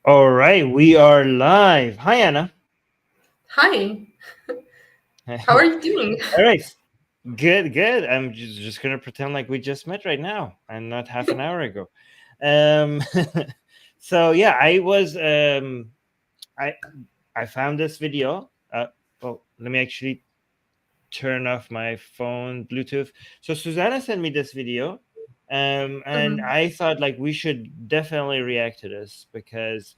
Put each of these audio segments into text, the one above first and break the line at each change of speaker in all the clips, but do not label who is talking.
All right, we are live. Hi, Anna.
Hi, how
All
are you doing?
right, good, good. I'm just gonna pretend like we just met right now and not half an hour ago. Um, so yeah, I I found this video. Well, let me actually turn off my phone Bluetooth. So Susanna sent me this video, and
Mhm,
I thought like we should definitely react to this because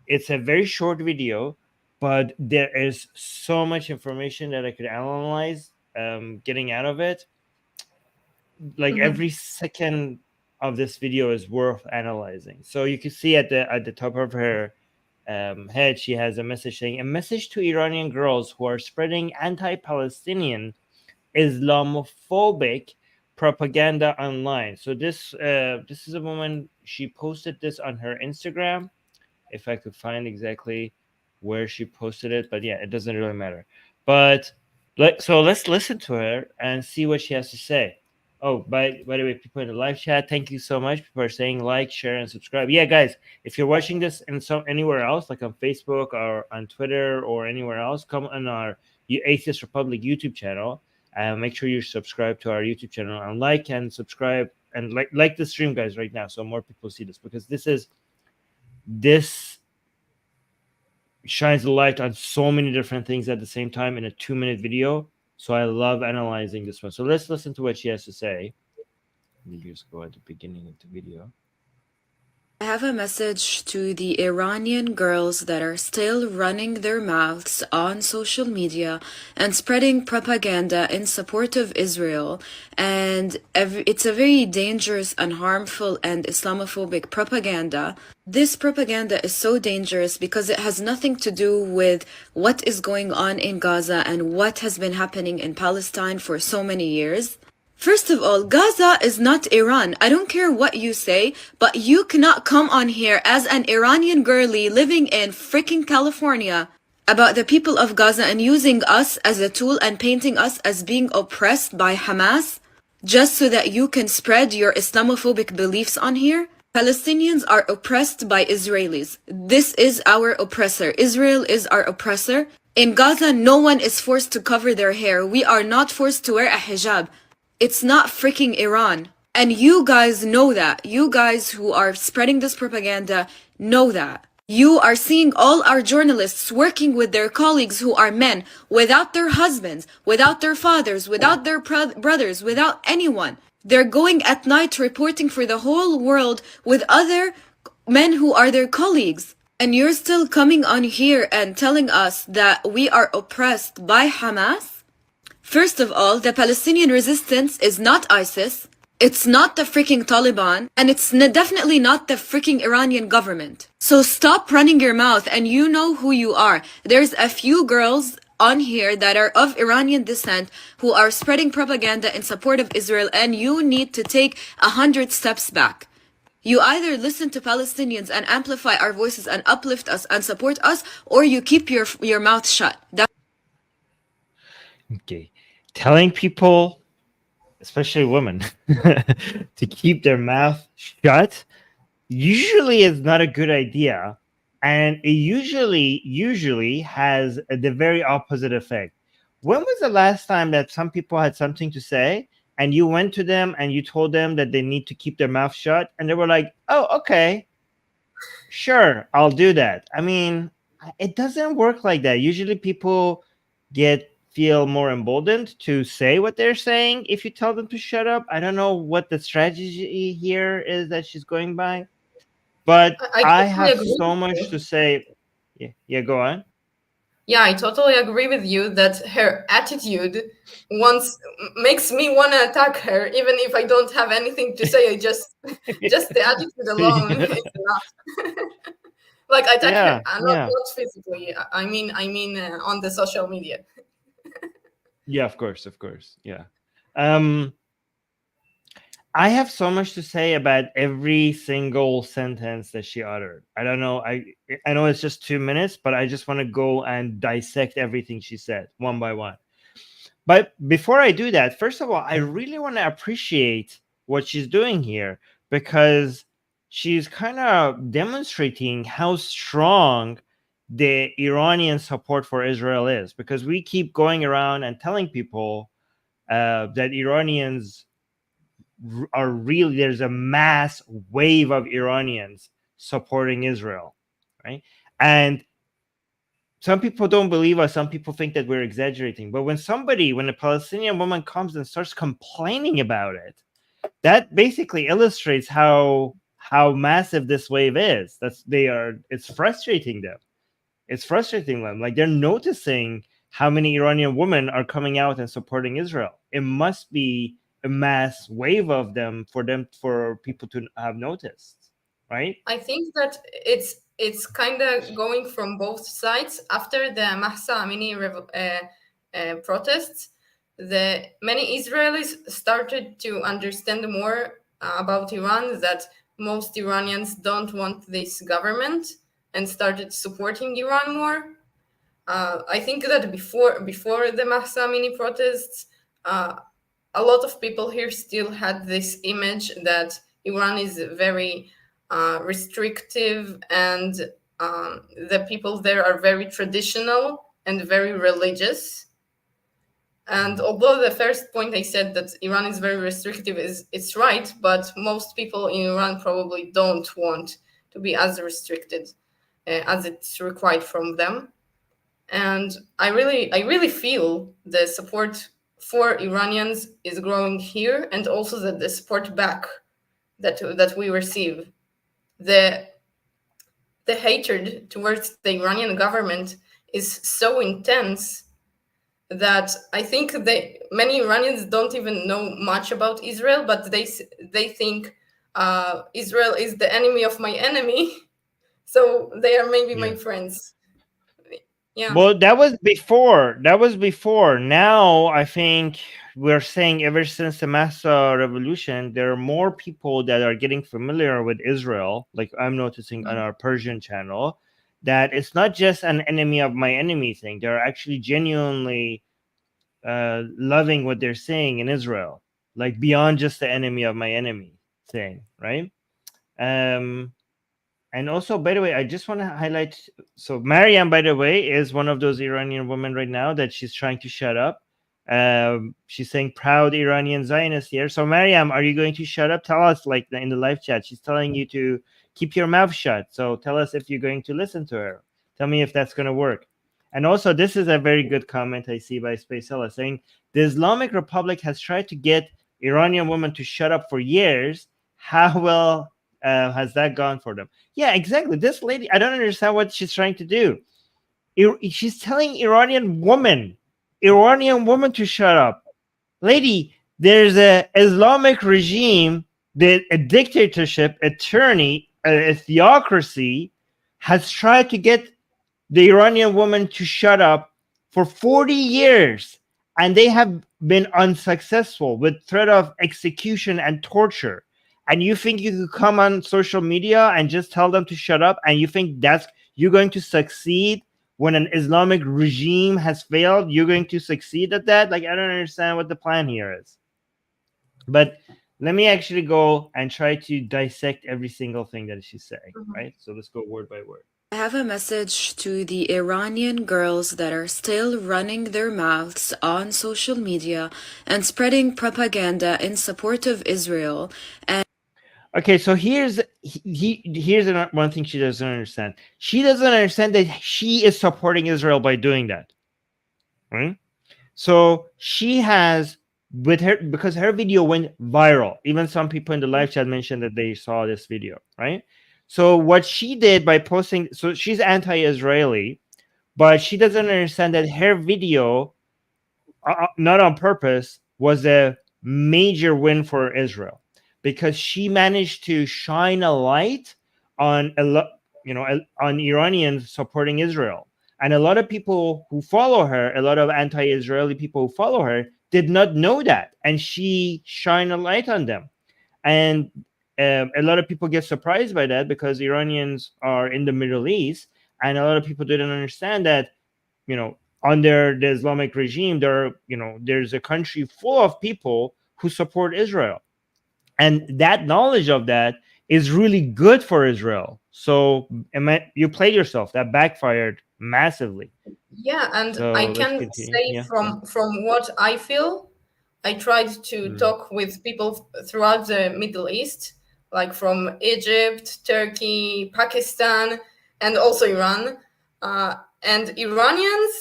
it's a very short video, but there is so much information that I could analyze, getting out of it. Like
mhm.
every second of this video is worth analyzing. So you can see at the top of her head, she has a message saying, "A message to Iranian girls who are spreading anti-Palestinian Islamophobic propaganda online." So this is a woman. She posted this on her Instagram. If I could find exactly where she posted it, but yeah, it doesn't really matter. But let's listen to her and see what she has to say. Oh, by the way, people in the live chat, thank you so much. People are saying like, share, and subscribe. Yeah, guys, if you're watching this in anywhere else, like on Facebook or on Twitter or anywhere else, come on our Atheist Republic YouTube channel. Make sure you subscribe to our YouTube channel and like and subscribe and like the stream, guys, right now, so more people see this because this shines a light on so many different things at the same time in a 2 minute video. So I love analyzing this one. So let's listen to what she has to say. Let me just go at the beginning of the video.
I have a message to the Iranian girls that are still running their mouths on social media and spreading propaganda in support of Israel. And it's a very dangerous and harmful and Islamophobic propaganda. This propaganda is so dangerous because it has nothing to do with what is going on in Gaza and what has been happening in Palestine for so many years. First of all, Gaza is not Iran. I don't care what you say, but you cannot come on here as an Iranian girly living in freaking California about the people of Gaza and using us as a tool and painting us as being oppressed by Hamas just so that you can spread your Islamophobic beliefs on here. Palestinians are oppressed by Israelis. This is our oppressor. Israel is our oppressor. In Gaza, no one is forced to cover their hair. We are not forced to wear a hijab. It's not freaking Iran. And you guys know that. You guys who are spreading this propaganda know that. You are seeing all our journalists working with their colleagues who are men, without their husbands, without their fathers, without their brothers, without anyone. They're going at night reporting for the whole world with other men who are their colleagues. And you're still coming on here and telling us that we are oppressed by Hamas? First of all, the Palestinian resistance is not ISIS. It's not the freaking Taliban. And it's definitely not the freaking Iranian government. So stop running your mouth and you know who you are. There's a few girls on here that are of Iranian descent who are spreading propaganda in support of Israel, and you need to take 100 steps back. You either listen to Palestinians and amplify our voices and uplift us and support us, or you keep your mouth shut.
Okay. Telling people, especially women, to keep their mouth shut usually is not a good idea. And it usually has the very opposite effect. When was the last time that some people had something to say and you went to them and you told them that they need to keep their mouth shut and they were like, "Oh, okay, sure, I'll do that." I mean, it doesn't work like that. Usually people feel more emboldened to say what they're saying if you tell them to shut up. I don't know what the strategy here is that she's going by, but
I
I
totally
have
agree
so
with
much to
you.
say. Yeah, yeah, go on.
Yeah, I totally agree with you that her attitude once makes me want to attack her, even if I don't have anything to say. I just the attitude alone
Yeah,
is enough. Like attack her,
yeah, yeah,
not physically. I mean, on the social media.
yeah. Of course, of course. Yeah. Um, I have so much to say about every single sentence that she uttered. I don't know. I know it's just 2 minutes, but I just want to go and dissect everything she said one by one. But before I do that, first of all, I really want to appreciate what she's doing here because she's kind of demonstrating how strong the Iranian support for Israel is, because we keep going around and telling people that Iranians are really, there's a mass wave of Iranians supporting Israel, right? And some people don't believe us. Some people think that we're exaggerating. But when a Palestinian woman comes and starts complaining about it, that basically illustrates how massive this wave is. It's frustrating them. It's frustrating them. Like, they're noticing how many Iranian women are coming out and supporting Israel. It must be a mass wave of them for people to have noticed, right?
I think that it's kind of going from both sides. After the Mahsa Amini protests, the many Israelis started to understand more about Iran, that most Iranians don't want this government, and started supporting Iran more. I think that before the Mahsa Amini protests, a lot of people here still had this image that Iran is very restrictive, and the people there are very traditional and very religious. And although the first point I said that Iran is very restrictive it's right, but most people in Iran probably don't want to be as restricted as it's required from them. And I really feel the support for Iranians is growing here, and also that the support back that we receive. The hatred towards the Iranian government is so intense that I think many Iranians don't even know much about Israel, but they think Israel is the enemy of my enemy, so they are maybe my friends. Yeah.
Well, that was before. Now, I think we're saying ever since the Massa revolution, there are more people that are getting familiar with Israel. Like, I'm noticing on our Persian channel, that it's not just an enemy of my enemy thing. They're actually genuinely loving what they're saying in Israel, like beyond just the enemy of my enemy thing, right? And also, by the way, I just want to highlight. So Mariam, by the way, is one of those Iranian women right now that she's trying to shut up. She's saying proud Iranian Zionist here. So Mariam, are you going to shut up? Tell us, like in the live chat, she's telling you to keep your mouth shut. So tell us if you're going to listen to her. Tell me if that's going to work. And also, this is a very good comment I see by Spacella saying the Islamic Republic has tried to get Iranian women to shut up for years. How well has that gone for them? Yeah, exactly. This lady, I don't understand what she's trying to do. She's telling Iranian woman to shut up. Lady, there's a Islamic regime, a dictatorship, a tyranny, a theocracy has tried to get the Iranian woman to shut up for 40 years, and they have been unsuccessful with threat of execution and torture. And you think you could come on social media and just tell them to shut up, and you think you're going to succeed when an Islamic regime has failed? You're going to succeed at that? Like, I don't understand what the plan here is. But let me actually go and try to dissect every single thing that she's saying, right? So let's go word by word.
I have a message to the Iranian girls that are still running their mouths on social media and spreading propaganda in support of Israel. And
okay, so here's one thing she doesn't understand. She doesn't understand that she is supporting Israel by doing that, right? So she has, because her video went viral. Even some people in the live chat mentioned that they saw this video, right? So what she did by posting, so she's anti-Israeli, but she doesn't understand that her video, not on purpose, was a major win for Israel, because she managed to shine a light on on Iranians supporting Israel. And a lot of people who follow her, a lot of anti-Israeli people who follow her, did not know that, and she shined a light on them. And a lot of people get surprised by that, because Iranians are in the Middle East, and a lot of people didn't understand that, under the Islamic regime, there's a country full of people who support Israel. And that knowledge of that is really good for Israel. So you played yourself. That backfired massively.
Yeah, and
So
I
let's
can
continue.
say
Yeah.
from what I feel, I tried to talk with people throughout the Middle East, like from Egypt, Turkey, Pakistan, and also Iran. And Iranians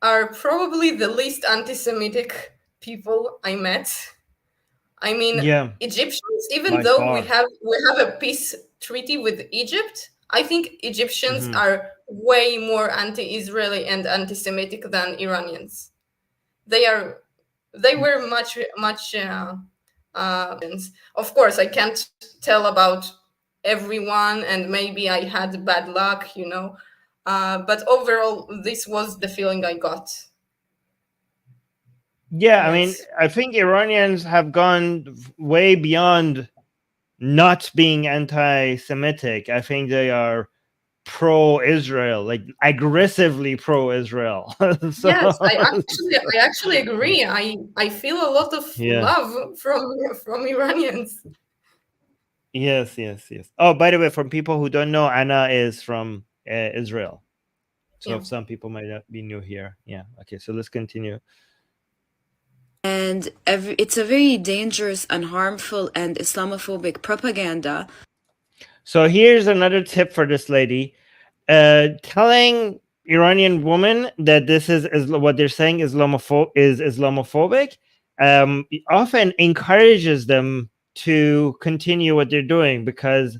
are probably the least anti-Semitic people I met. I mean,
Yeah,
Egyptians, even
by
though we
far.
have a peace treaty with Egypt, I think Egyptians
Mhm.
are way more anti-Israeli and anti-Semitic than Iranians. They were much. Of course, I can't tell about everyone, and maybe I had bad luck, you know. But overall, this was the feeling I got.
Yeah, I mean,
Yes.
I think Iranians have gone way beyond not being anti-Semitic. I think they are pro-Israel, like aggressively pro-Israel. So
Yes, I actually agree. I feel a lot of
yeah.
love from Iranians.
Yes, yes, yes. Oh, by the way, from people who don't know, Anna is from Israel. So
Yeah.
if some people might not be new here. Yeah. Okay, so let's continue.
And it's a very dangerous and harmful and Islamophobic propaganda.
So here's another tip for this lady. Telling Iranian women that this is what they're saying is Islamophobic, often encourages them to continue what they're doing, because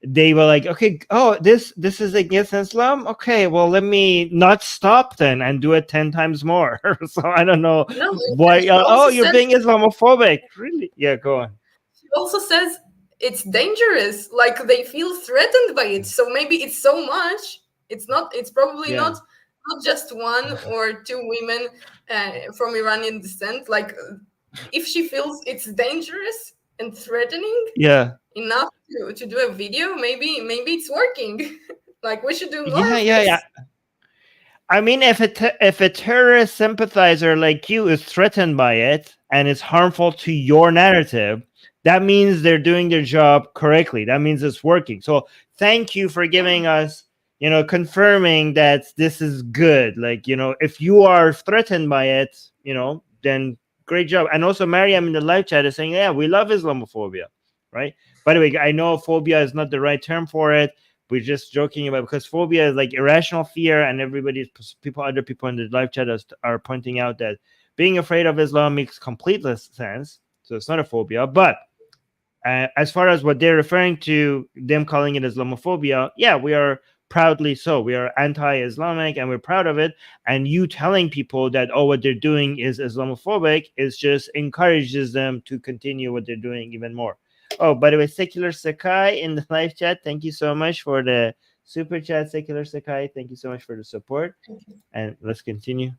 they were like, okay, oh, this is against Islam. Okay, well, let me not stop then and do it 10 times more. So I don't know
No,
why.
she
Oh,
also
you're
said
being Islamophobic, really? Yeah, go on.
she also says it's dangerous. Like they feel threatened by it. So maybe it's so much. It's probably
Yeah,
not just one or two women from Iranian descent. Like if she feels it's dangerous and threatening
yeah.
enough to do a video, maybe it's working. Like we should do more
Yeah,
of
yeah, yeah.
this.
I mean, if a terrorist sympathizer like you is threatened by it and it's harmful to your narrative, that means they're doing their job correctly. That means it's working. So thank you for giving us, confirming that this is good. Like, if you are threatened by it, then great job. And also, Mariam in the live chat is saying, yeah, we love Islamophobia, right? By the way, I know phobia is not the right term for it. We're just joking about, because phobia is like irrational fear, and other people in the live chat are pointing out that being afraid of Islam makes complete sense. So it's not a phobia. But as far as what they're referring to, them calling it Islamophobia, yeah, we are proudly so. We are anti-Islamic and we're proud of it. And you telling people that, oh, what they're doing is Islamophobic, is just encourages them to continue what they're doing even more. Oh, by the way, Secular Sakai in the live chat, thank you so much for the super chat, Secular Sakai. Thank you so much for the support. And let's continue.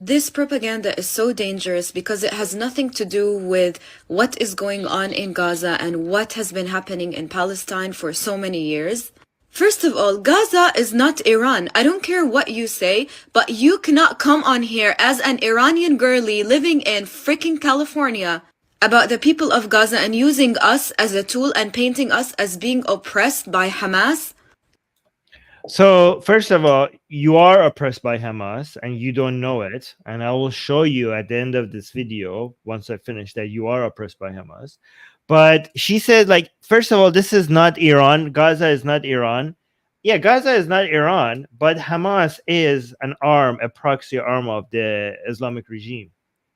This propaganda is so dangerous because it has nothing to do with what is going on in Gaza and what has been happening in Palestine for so many years. First of all, Gaza is not Iran. I don't care what you say, but you cannot come on here as an Iranian girlie living in freaking California about the people of Gaza and using us as a tool and painting us as being oppressed by Hamas.
So, first of all, you are oppressed by Hamas and you don't know it. And I will show you at the end of this video, once I finish, that you are oppressed by Hamas. But she said, like, first of all, this is not Iran. Gaza is not Iran. Yeah, Gaza is not Iran, but Hamas is a proxy arm of the Islamic regime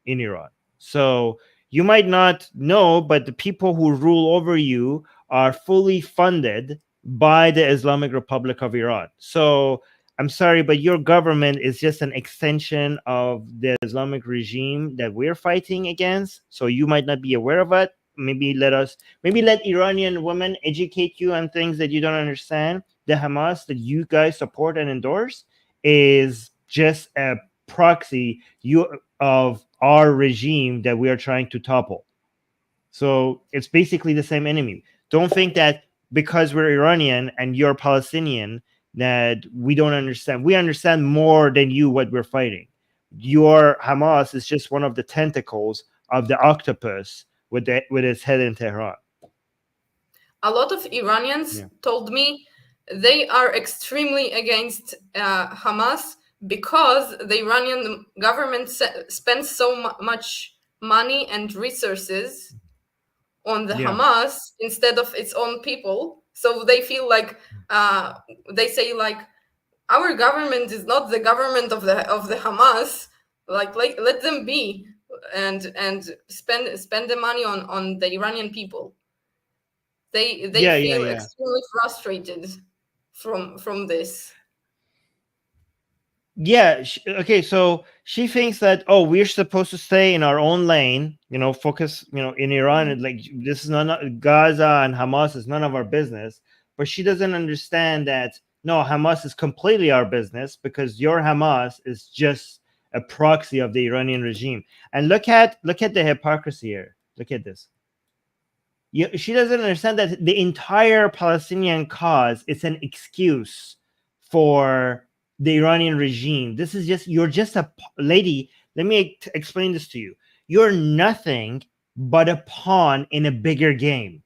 in Iran. So you might not know, but the people who rule over you are fully funded by the Islamic Republic of Iran. So I'm sorry, but your government is just an extension of the Islamic regime that we're fighting against. So you might not be aware of it. Maybe let Iranian women educate you on things that you don't understand. The Hamas that you guys support and endorse is just a proxy of our regime that we are trying to topple. So it's basically the same enemy. Don't think that because we're Iranian and you're Palestinian that we don't understand. We understand more than you what we're fighting. Your Hamas is just one of the tentacles of the octopus with its head in Tehran.
a lot of Iranians told me they are extremely against Hamas because the Iranian government spends so much money and resources on the Hamas instead of its own people. So they feel like they say like, our government is not the government of the Hamas. Like let them be and spend the money on the Iranian people. They feel extremely frustrated from this.
Yeah. Okay. So she thinks that, oh, we're supposed to stay in our own lane, focus, in Iran. Like, this is not Gaza and Hamas is none of our business. But she doesn't understand that, no, Hamas is completely our business, because your Hamas is just a proxy of the Iranian regime. And look at the hypocrisy here. Look at this. She doesn't understand that the entire Palestinian cause is an excuse for the Iranian regime. This is just, you're just a lady. Let me explain this to you. You're nothing but a pawn in a bigger game.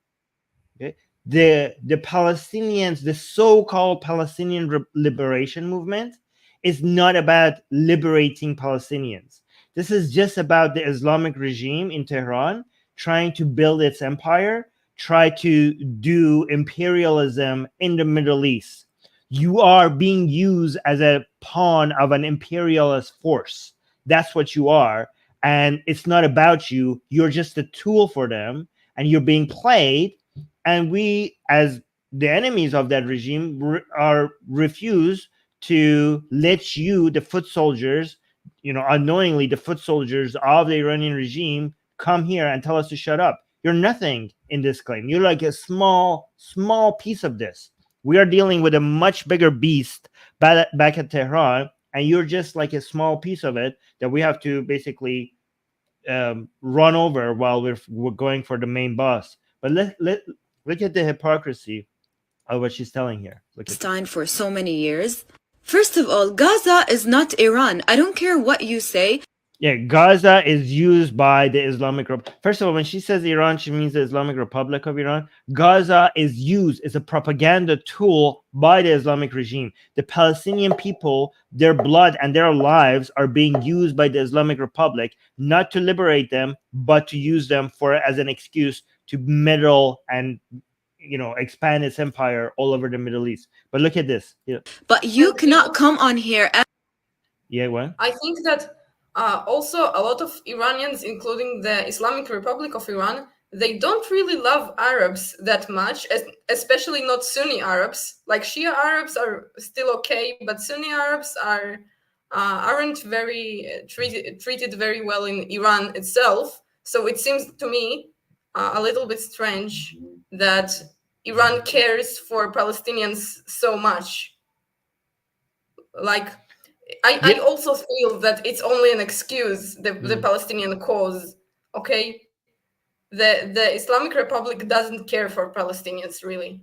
Okay? The Palestinians, the so-called Palestinian liberation movement, is not about liberating Palestinians. This is just about the Islamic regime in Tehran trying to build its empire, try to do imperialism in the Middle East. You are being used as a pawn of an imperialist force. That's what you are. And it's not about you. You're just a tool for them, and you're being played. And we, as the enemies of that regime, refuse to let you, the foot soldiers, unknowingly the foot soldiers of the Iranian regime, come here and tell us to shut up. You're nothing in this claim. You're like a small piece of this. We are dealing with a much bigger beast back at Tehran, and you're just like a small piece of it that we have to basically run over while we're going for the main boss. But look at the hypocrisy of what she's telling here.
Palestine for so many years. First of all, Gaza is not Iran. I don't care what you say.
Yeah, Gaza is used by the Islamic Republic. First of all, when she says Iran, she means the Islamic Republic of Iran. Gaza is used as a propaganda tool by the Islamic regime. The Palestinian people, their blood and their lives are being used by the Islamic Republic, not to liberate them, but to use them as an excuse to meddle and expand its empire all over the Middle East. But look at this.
But you cannot come on here and...
Yeah, what?
I think that also a lot of Iranians, including the Islamic Republic of Iran, they don't really love Arabs that much, especially not Sunni Arabs. Like Shia Arabs are still okay, but Sunni Arabs aren't very treated very well in Iran itself. So it seems to me a little bit strange that Iran cares for Palestinians so much. Like, I also feel that it's only an excuse, the Palestinian cause. Okay, the Islamic Republic doesn't care for Palestinians, really.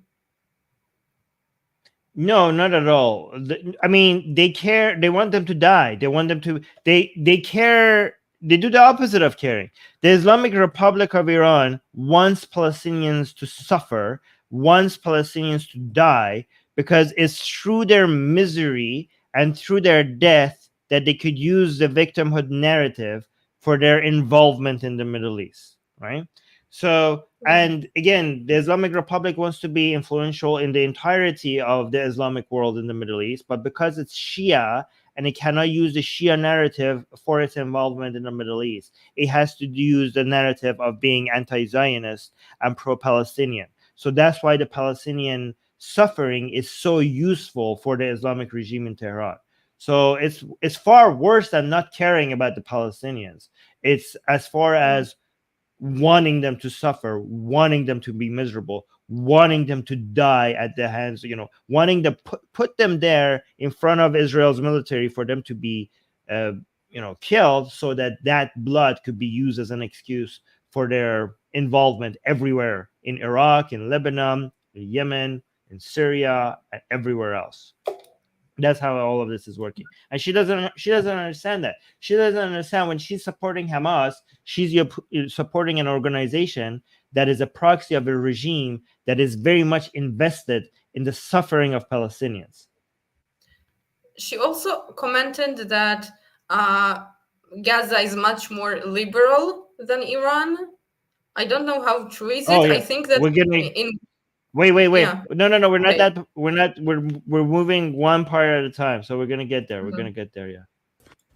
No, not at all. I mean, they care. They want them to die. They want them to. They care. They do the opposite of caring. The Islamic Republic of Iran wants Palestinians to suffer, wants Palestinians to die, because it's through their misery and through their death that they could use the victimhood narrative for their involvement in the Middle East, right? So, and again, the Islamic Republic wants to be influential in the entirety of the Islamic world in the Middle East, but because it's Shia and it cannot use the Shia narrative for its involvement in the Middle East, it has to use the narrative of being anti-Zionist and pro-Palestinian. So that's why the Palestinian suffering is so useful for the Islamic regime in Tehran. So it's far worse than not caring about the Palestinians. It's as far as wanting them to suffer, wanting them to be miserable, wanting them to die at the hands, wanting to put them there in front of Israel's military for them to be, killed, so that blood could be used as an excuse for their involvement everywhere in Iraq, in Lebanon, in Yemen, in Syria, and everywhere else. That's how all of this is working. And she doesn't understand that. She doesn't understand when she's supporting Hamas, she's supporting an organization that is a proxy of a regime that is very much invested in the suffering of Palestinians.
She also commented that Gaza is much more liberal than Iran. I don't know how true is it.
Oh, yeah.
I think that
We're getting
in
wait.
Yeah.
No. We're not
Okay.
that. We're moving one part at a time. So we're gonna get there. We're
Mhm.
gonna get there. Yeah.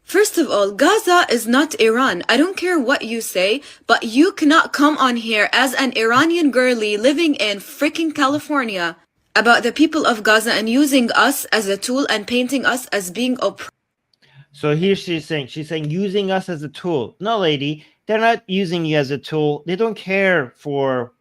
First of all, Gaza is not Iran. I don't care what you say, but you cannot come on here as an Iranian girly living in freaking California about the people of Gaza and using us as a tool and painting us as being oppressed.
So here she's saying using us as a tool. No, lady, they're not using you as a tool. They don't care for,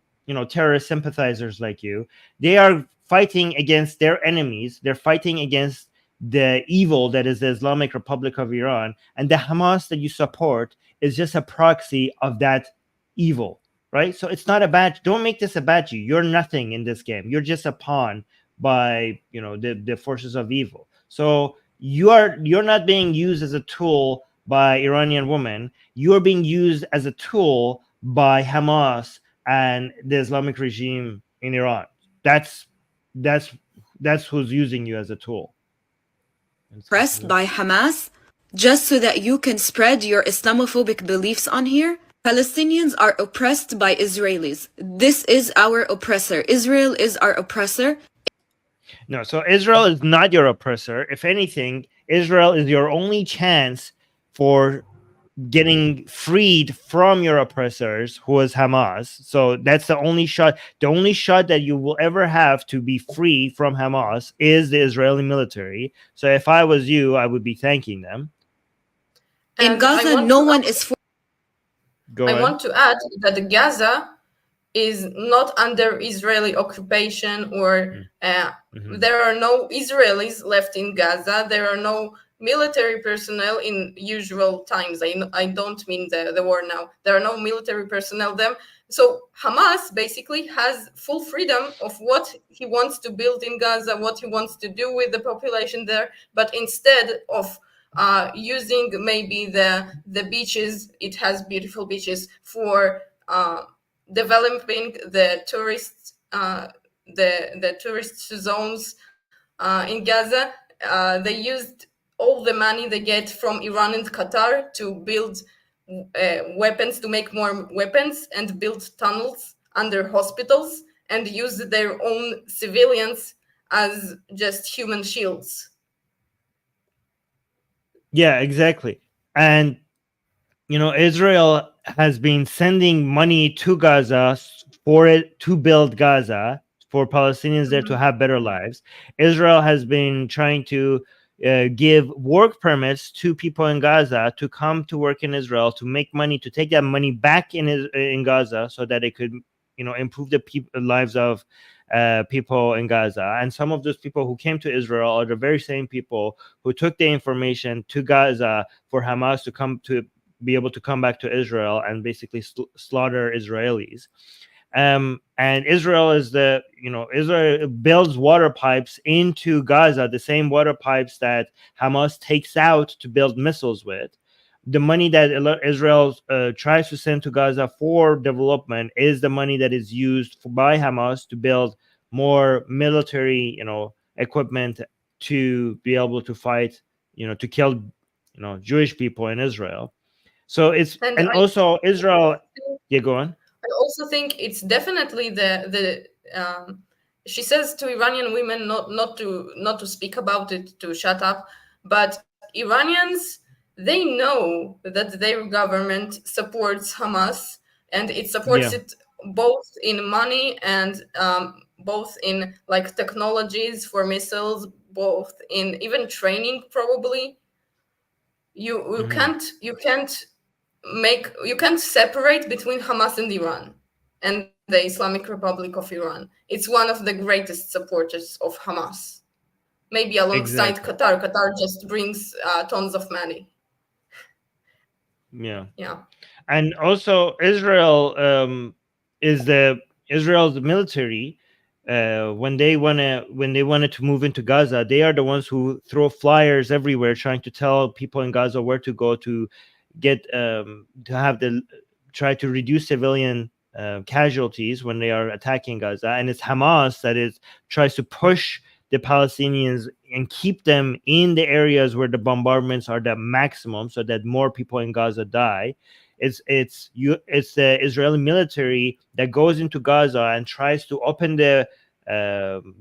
terrorist sympathizers like you. They are fighting against their enemies. They're fighting against the evil that is the Islamic Republic of Iran, and the Hamas that you support is just a proxy of that evil, right? So it's not a badge. Don't make this a badge. You're nothing in this game. You're just a pawn by the forces of evil. So you're not being used as a tool by Iranian women. You're being used as a tool by Hamas and the Islamic regime in Iran. That's who's using you as a tool.
Oppressed by Hamas just so that you can spread your Islamophobic beliefs on here? Palestinians are oppressed by Israelis. This is our oppressor. Israel is our oppressor.
No, so Israel is not your oppressor. If anything, Israel is your only chance for getting freed from your oppressors, who is Hamas. So that's the only shot. The only shot that you will ever have to be free from Hamas is the Israeli military. So if I was you, I would be thanking them.
In
And
Gaza, no one is for.
I want to add that Gaza is not under Israeli occupation, or there are no Israelis left in Gaza. There are no military personnel in usual times. I don't mean the war now. There are no military personnel there. So Hamas basically has full freedom of what he wants to build in Gaza, what he wants to do with the population there. But instead of using maybe the beaches, it has beautiful beaches, for developing the tourist zones in Gaza. They used all the money they get from Iran and Qatar to build weapons, to make more weapons, and build tunnels under hospitals, and use their own civilians as just human shields.
Yeah, exactly. And Israel has been sending money to Gaza for it to build Gaza, for Palestinians there to have better lives. Israel has been trying to give work permits to people in Gaza to come to work in Israel, to make money, to take that money back in Gaza, so that it could improve the lives of people in Gaza. And some of those people who came to Israel are the very same people who took the information to Gaza for Hamas to come to be able to come back to Israel and basically slaughter Israelis. And Israel is Israel builds water pipes into Gaza, the same water pipes that Hamas takes out to build missiles with. The money that Israel tries to send to Gaza for development is the money that is used by Hamas to build more military, equipment to be able to fight, to kill, Jewish people in Israel. So it's and also Israel. Yeah, go on.
I also think it's definitely she says to Iranian women not to speak about it, to shut up, but Iranians, they know that their government supports Hamas, and it supports it both in money and both in like technologies for missiles, both in even training. Probably you can't separate between Hamas and Iran and the Islamic Republic of Iran. It's one of the greatest supporters of Hamas, maybe alongside Qatar. Qatar just brings tons of money.
Yeah.
Yeah.
And also Israel is Israel's military. When they wanted to move into Gaza, they are the ones who throw flyers everywhere trying to tell people in Gaza where to go to get to have try to reduce civilian casualties when they are attacking Gaza, and it's Hamas that tries to push the Palestinians and keep them in the areas where the bombardments are the maximum, so that more people in Gaza die. It's the Israeli military that goes into Gaza and tries to open the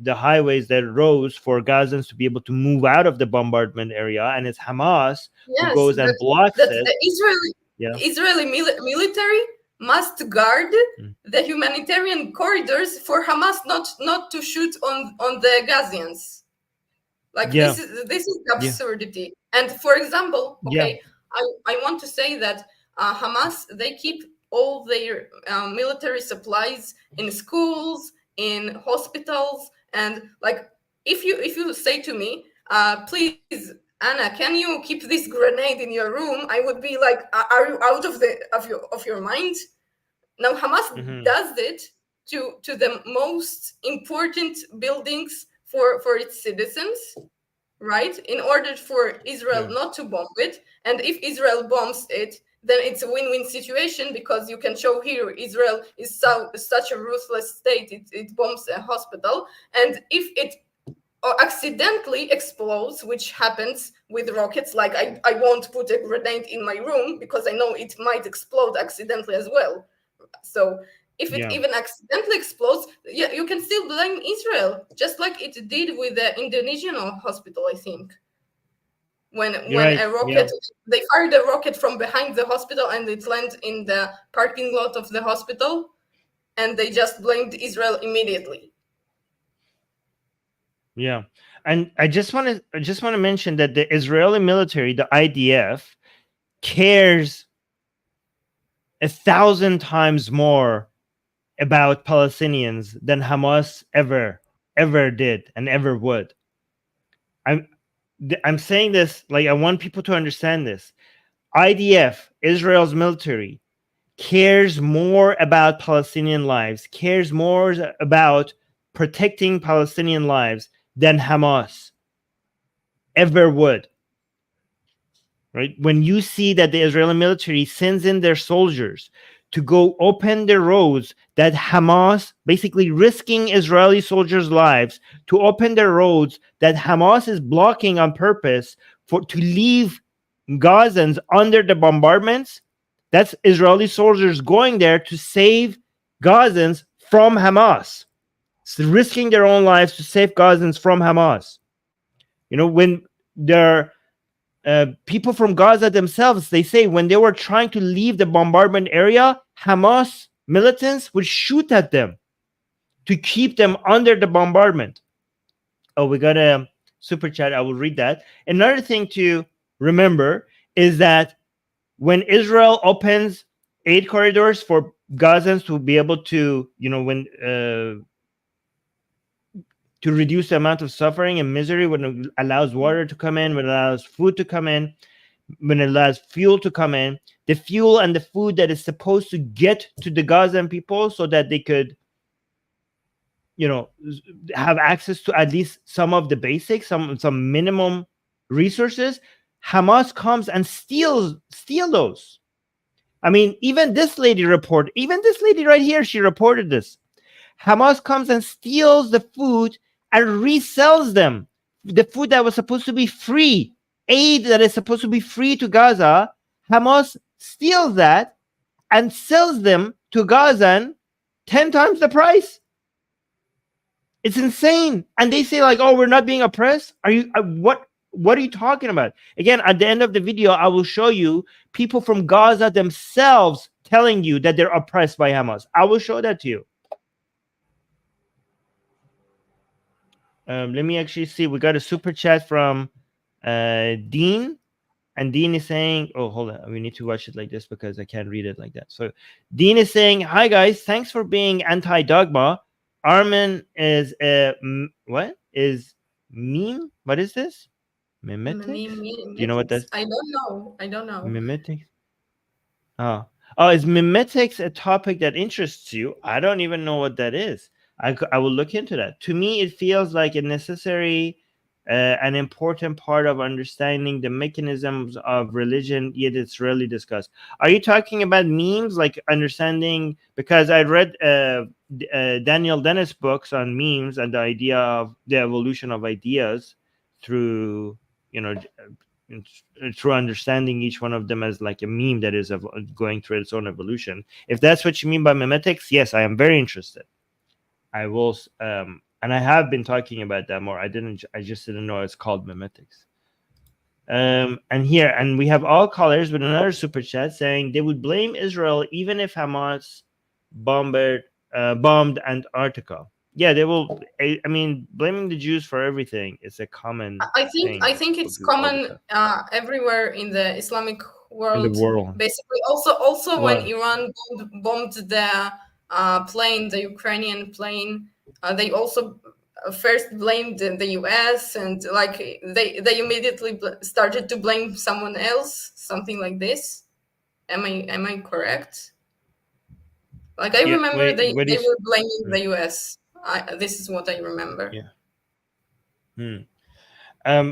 highways, the roads for Gazans to be able to move out of the bombardment area, and it's Hamas who goes and blocks
that
it.
Israeli military must guard the humanitarian corridors for Hamas not to shoot on the Gazians. Like this is absurdity. And for example, I want to say that Hamas, they keep all their military supplies in schools, in hospitals, and like if you say to me, please, Anna, can you keep this grenade in your room? I would be like, are you out of your mind? Now Hamas does it to the most important buildings for its citizens, right? In order for Israel not to bomb it, and if Israel bombs it, then it's a win-win situation, because you can show here Israel is such a ruthless state. It bombs a hospital, and if it accidentally explodes, which happens with rockets, like I won't put a grenade in my room because I know it might explode accidentally as well. So if it even accidentally explodes, you can still blame Israel, just like it did with the Indonesian hospital, I think. When a rocket, they fired a rocket from behind the hospital and it landed in the parking lot of the hospital, and they just blamed Israel immediately.
Yeah, and I just want to mention that the Israeli military, the IDF, cares 1,000 times more about Palestinians than Hamas ever did and ever would. I'm saying this, like, I want people to understand this. IDF, Israel's military, cares more about Palestinian lives, cares more about protecting Palestinian lives than Hamas ever would. Right? When you see that the Israeli military sends in their soldiers to go open the roads that Hamas, basically risking Israeli soldiers' lives, to open the roads that Hamas is blocking on purpose to leave Gazans under the bombardments, that's Israeli soldiers going there to save Gazans from Hamas. So risking their own lives to save Gazans from Hamas. You know, when they're people from Gaza themselves, they say when they were trying to leave the bombardment area, Hamas militants would shoot at them to keep them under the bombardment. Oh, we got a super chat. I will read that. Another thing to remember is that when Israel opens aid corridors for Gazans to be able to, to reduce the amount of suffering and misery, when it allows water to come in, when it allows food to come in, when it allows fuel to come in, the fuel and the food that is supposed to get to the Gazan people so that they could, have access to at least some of the basics, some minimum resources, Hamas comes and steal those. I mean, even this lady right here, she reported this. Hamas comes and steals the food and resells them. The food that was supposed to be free, aid that is supposed to be free to Gaza, Hamas steals that and sells them to Gazan 10 times the price. It's insane. And they say, like, oh, we're not being oppressed. Are you what are you talking about? Again, at the end of the video, I will show you people from Gaza themselves telling you that they're oppressed by Hamas. I will show that to you. Let me actually see. We got a super chat from Dean. And Dean is saying, oh, hold on. We need to watch it like this because I can't read it like that. So Dean is saying, hi, guys. Thanks for being anti-dogma. Armin is what is meme? What is this? Mimetics? Do you know what that's?
I don't know.
Mimetics? Oh, is mimetics a topic that interests you? I don't even know what that is. I will look into that. To me, it feels like a necessary an important part of understanding the mechanisms of religion, yet it's rarely discussed. Are you talking about memes, like understanding? Because I read Daniel Dennis books on memes and the idea of the evolution of ideas through, through understanding each one of them as like a meme that is going through its own evolution. If that's what you mean by memetics, yes, I am very interested. I will, and I have been talking about that more. I just didn't know it's called memetics. And we have all callers with another super chat saying they would blame Israel even if Hamas bombed Antarctica. Yeah, they will. I mean, blaming the Jews for everything is a common thing.
I think it's common everywhere in the Islamic world.
In the world.
Basically, also when Iran bombed the plane, the Ukrainian plane, they also first blamed the US, and like they immediately started to blame someone else, something like this. Am I correct? Like I remember they were blaming the US. This is what I remember.
Yeah.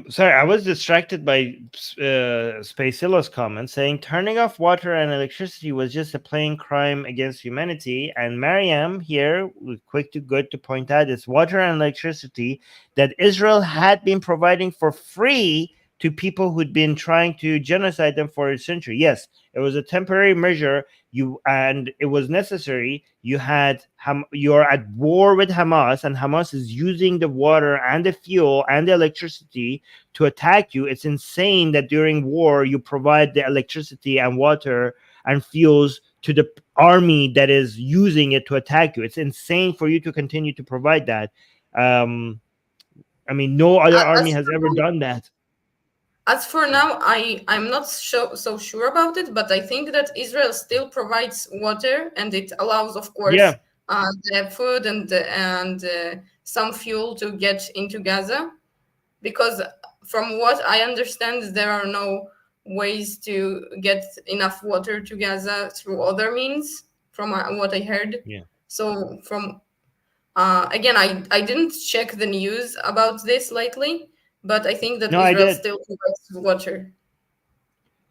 Sorry, I was distracted by Spacilla's comment saying turning off water and electricity was just a plain crime against humanity. And Mariam here, good to point out, it's water and electricity that Israel had been providing for free to people who'd been trying to genocide them for a century. Yes, it was a temporary measure. And it was necessary. You're at war with Hamas, and Hamas is using the water and the fuel and the electricity to attack you. It's insane that during war you provide the electricity and water and fuels to the army that is using it to attack you. It's insane for you to continue to provide that. I mean, no other army has ever done that.
As for now, I'm not so sure about it, but I think that Israel still provides water, and it allows, of course, the food and some fuel to get into Gaza. Because from what I understand, there are no ways to get enough water to Gaza through other means, from what I heard.
Yeah.
So from again, I didn't check the news about this lately. But I think that Israel still provides water.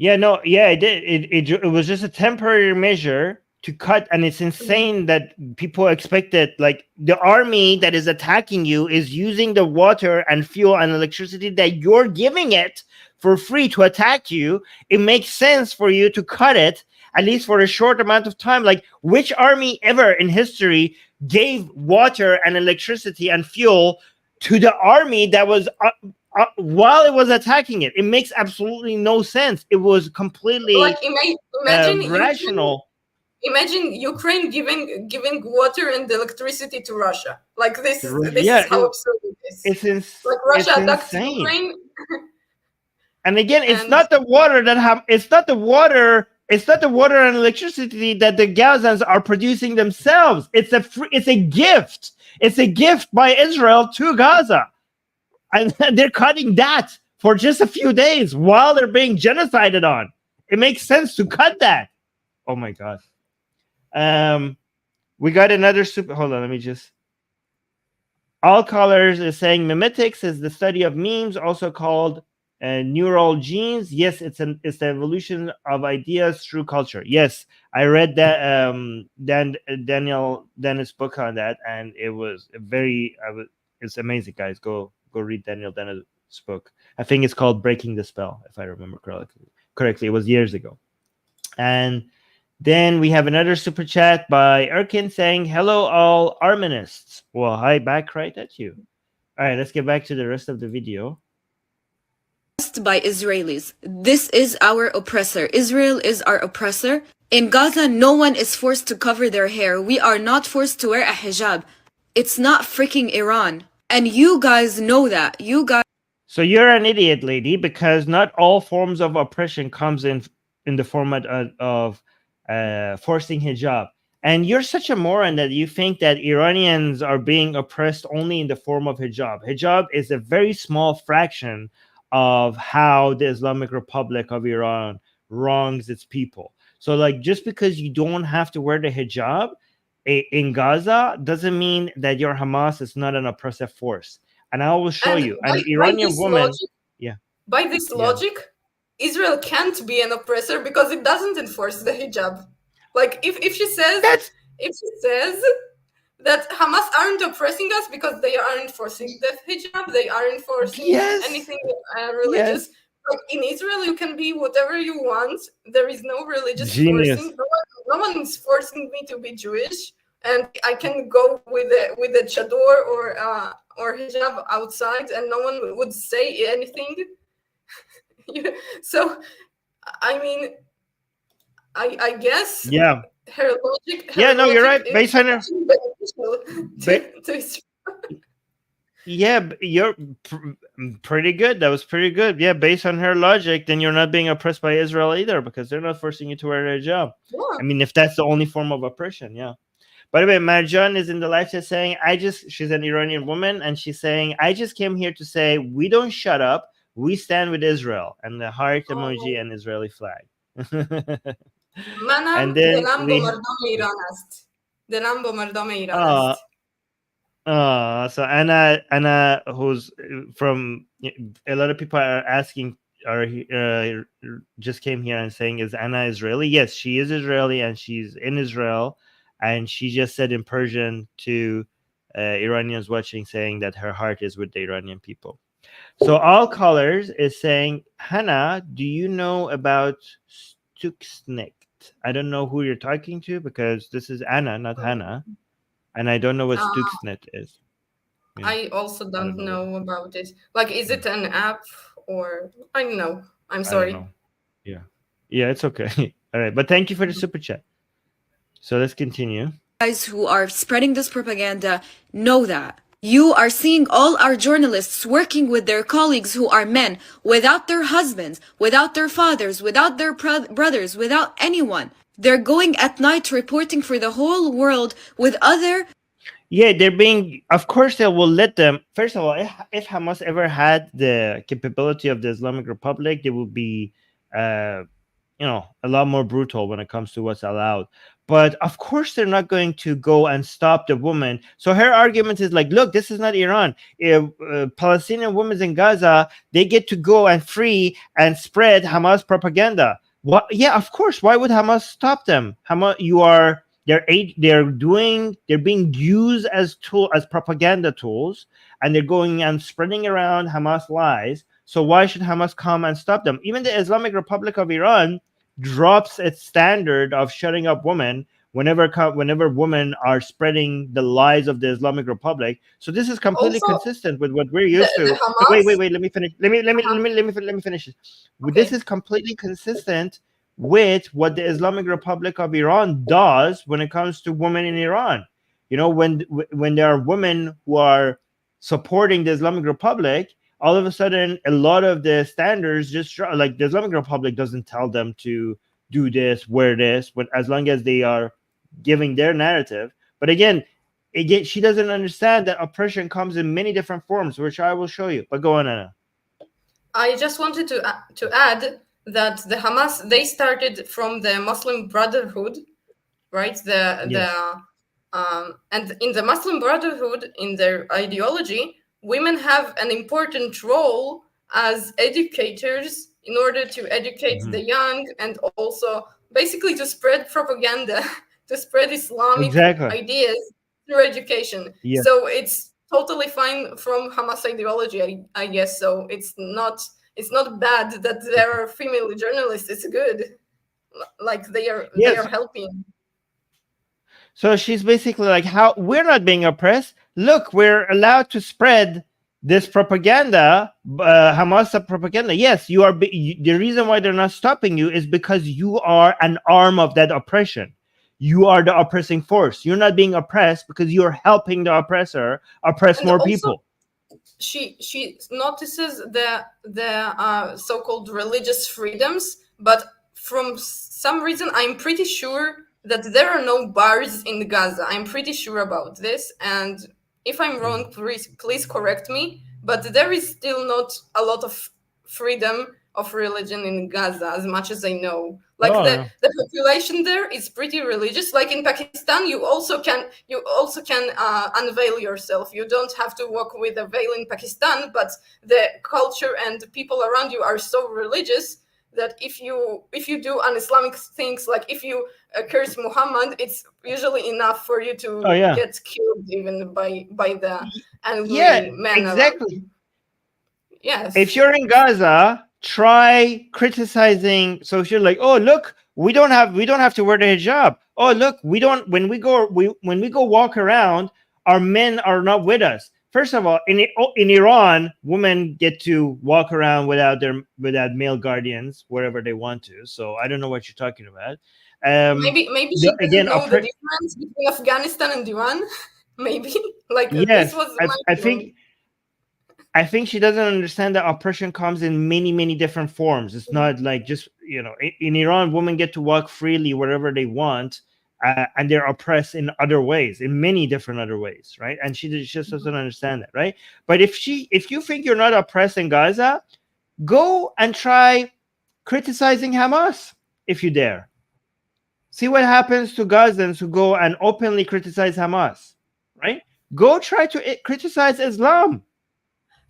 I did. It was just a temporary measure to cut, and it's insane that people expect it. Like the army that is attacking you is using the water and fuel and electricity that you're giving it for free to attack you. It makes sense for you to cut it, at least for a short amount of time. Like which army ever in history gave water and electricity and fuel to the army that was while it was attacking it? It makes absolutely no sense. It was completely
imagine
rational.
Imagine Ukraine giving water and electricity to Russia. Like this is how absurd it is. Like Russia attacked Ukraine.
And again, it's not the water and electricity that the Gazans are producing themselves. It's a gift. It's a gift by Israel to Gaza. And they're cutting that for just a few days while they're being genocided on. It makes sense to cut that. Oh my God. We got another hold on, let me just. All callers is saying memetics is the study of memes, also called neural genes. Yes, it's the evolution of ideas through culture. Yes, I read that Daniel Dennis book on that, and it was it's amazing, guys. Go read Daniel Dennis' book. I think it's called Breaking the Spell, if I remember correctly. It was years ago. And then we have another super chat by Erkin saying, hello, all Arminists. Well, hi back right at you. All right, let's get back to the rest of the video.
By Israelis. This is our oppressor. Israel is our oppressor. In Gaza, no one is forced to cover their hair. We are not forced to wear a hijab. It's not freaking Iran. And you guys know that.
So you're an idiot, lady, because not all forms of oppression comes in the format of forcing hijab. And you're such a moron that you think that Iranians are being oppressed only in the form of hijab. Hijab is a very small fraction of how the Islamic Republic of Iran wrongs its people. So like, just because you don't have to wear the hijab in Gaza doesn't mean that your Hamas is not an oppressive force. and I will show
And
you. An Iranian woman. Yeah.
By this logic, Israel can't be an oppressor because it doesn't enforce the hijab. Like if she says that Hamas aren't oppressing us because they aren't enforcing the hijab, they aren't enforcing anything religious. Like in Israel, you can be whatever you want. There is no religious forcing. No one is forcing me to be Jewish, and I can go with a chador or hijab outside, and no one would say anything. So, I mean, I guess.
Yeah.
Her logic.
No, you're right. Based on her. Yeah, you're pretty good. That was pretty good. Yeah, based on her logic, then you're not being oppressed by Israel either because they're not forcing you to wear a hijab.
Yeah.
I mean, if that's the only form of oppression, yeah. By the way, Marjan is in the live chat saying, she's an Iranian woman, and she's saying, I just came here to say, we don't shut up. We stand with Israel. And the heart emoji and Israeli flag.
And then
so Anna, who's from, a lot of people are asking, just came here and saying, is Anna Israeli? Yes, she is Israeli, and she's in Israel, and she just said in Persian to Iranians watching, saying that her heart is with the Iranian people. So All Colors is saying, Hannah, do you know about Stuxnet? I don't know who you're talking to because this is Anna, not Hannah. And I don't know what Stuxnet is.
Yeah. I also don't know about it. Like, is it an app or I don't know. I'm sorry.
I don't know. Yeah, it's okay. All right, but thank you for the super chat. So let's continue.
Guys who are spreading this propaganda know that. You are seeing all our journalists working with their colleagues who are men, without their husbands, without their fathers, without their brothers, without anyone. They're going at night reporting for the whole world with other...
Yeah, they're being... Of course, they will let them... First of all, if Hamas ever had the capability of the Islamic Republic, they would be, a lot more brutal when it comes to what's allowed. But of course, they're not going to go and stop the woman. So her argument is like, look, this is not Iran. If Palestinian women in Gaza, they get to go and free and spread Hamas propaganda. What? Yeah, of course. Why would Hamas stop them? Hamas, they're being used as propaganda tools, and they're going and spreading around Hamas lies. So why should Hamas come and stop them? Even the Islamic Republic of Iran drops its standard of shutting up women whenever women are spreading the lies of the Islamic Republic. So this is completely consistent with what we're used to. Wait. Let me finish. Let me finish this. Okay. This is completely consistent with what the Islamic Republic of Iran does when it comes to women in Iran. When there are women who are supporting the Islamic Republic, all of a sudden, a lot of the standards just like the Islamic Republic doesn't tell them to do this, wear this, as long as they are giving their narrative. But again, she doesn't understand that oppression comes in many different forms, which I will show you. But go on, Anna.
I just wanted to add that the Hamas, they started from the Muslim Brotherhood, right? And in the Muslim Brotherhood, in their ideology, women have an important role as educators in order to educate the young and also basically to spread propaganda, to spread Islamic ideas through education. Yeah. So it's totally fine from Hamas ideology, I guess. So it's not bad that there are female journalists. It's good. Like they are helping.
So she's basically like, how we're not being oppressed. Look, we're allowed to spread this propaganda, Hamas propaganda. Yes, you are. The reason why they're not stopping you is because you are an arm of that oppression. You are the oppressing force. You're not being oppressed because you're helping the oppressor oppress and more people.
She notices the so-called religious freedoms, but from some reason, I'm pretty sure that there are no bars in Gaza. I'm pretty sure about this, and if I'm wrong, please correct me. But there is still not a lot of freedom of religion in Gaza, as much as I know. Like
Oh,
the,
no.
the population there is pretty religious. Like in Pakistan, you also can unveil yourself. You don't have to walk with a veil in Pakistan, but the culture and the people around you are so religious that if you do un-Islamic things, like if you curse Muhammad, it's usually enough for you to
Oh, yeah.
get killed even by the angry
Yeah,
men around
exactly.
you. Yes.
If you're in Gaza, try criticizing. So if you're like, oh look, we don't have to wear the hijab. Oh look, we don't when we go walk around, our men are not with us. First of all, in Iran, women get to walk around without male guardians wherever they want to. So I don't know what you're talking about.
Maybe she doesn't
again,
know the difference between Afghanistan and Iran. Maybe like
yes,
this was
I think she doesn't understand that oppression comes in many, many different forms. It's not like just, in Iran, women get to walk freely wherever they want, and they're oppressed in other ways, in many different other ways, right? And she just doesn't understand that, right? But if you think you're not oppressed in Gaza, go and try criticizing Hamas if you dare. See what happens to Gazans who go and openly criticize Hamas, right? Go try to criticize Islam.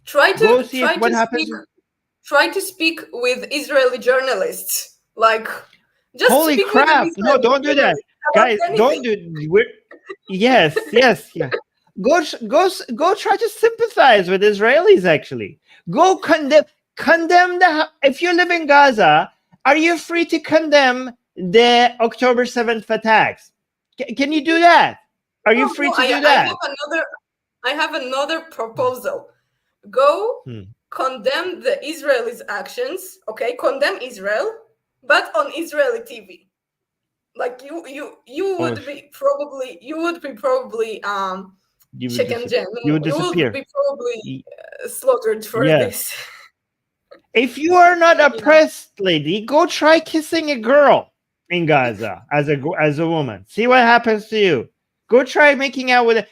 Try to
speak with Israeli journalists. Like, just
holy
speak
crap!
With
No, don't do that, guys. Don't do. Yes. Go try to sympathize with Israelis. Actually, go condemn the. If you live in Gaza, are you free to condemn the October 7th attacks? Can you do that? Are you free to do that?
I have another proposal. Go condemn the Israelis' actions. Okay, condemn Israel, but on Israeli TV. Like you would be probably chicken jam.
You would disappear.
You would be probably slaughtered for this.
If you are not oppressed, lady, go try kissing a girl in Gaza as a woman. See what happens to you. Go try making out with it.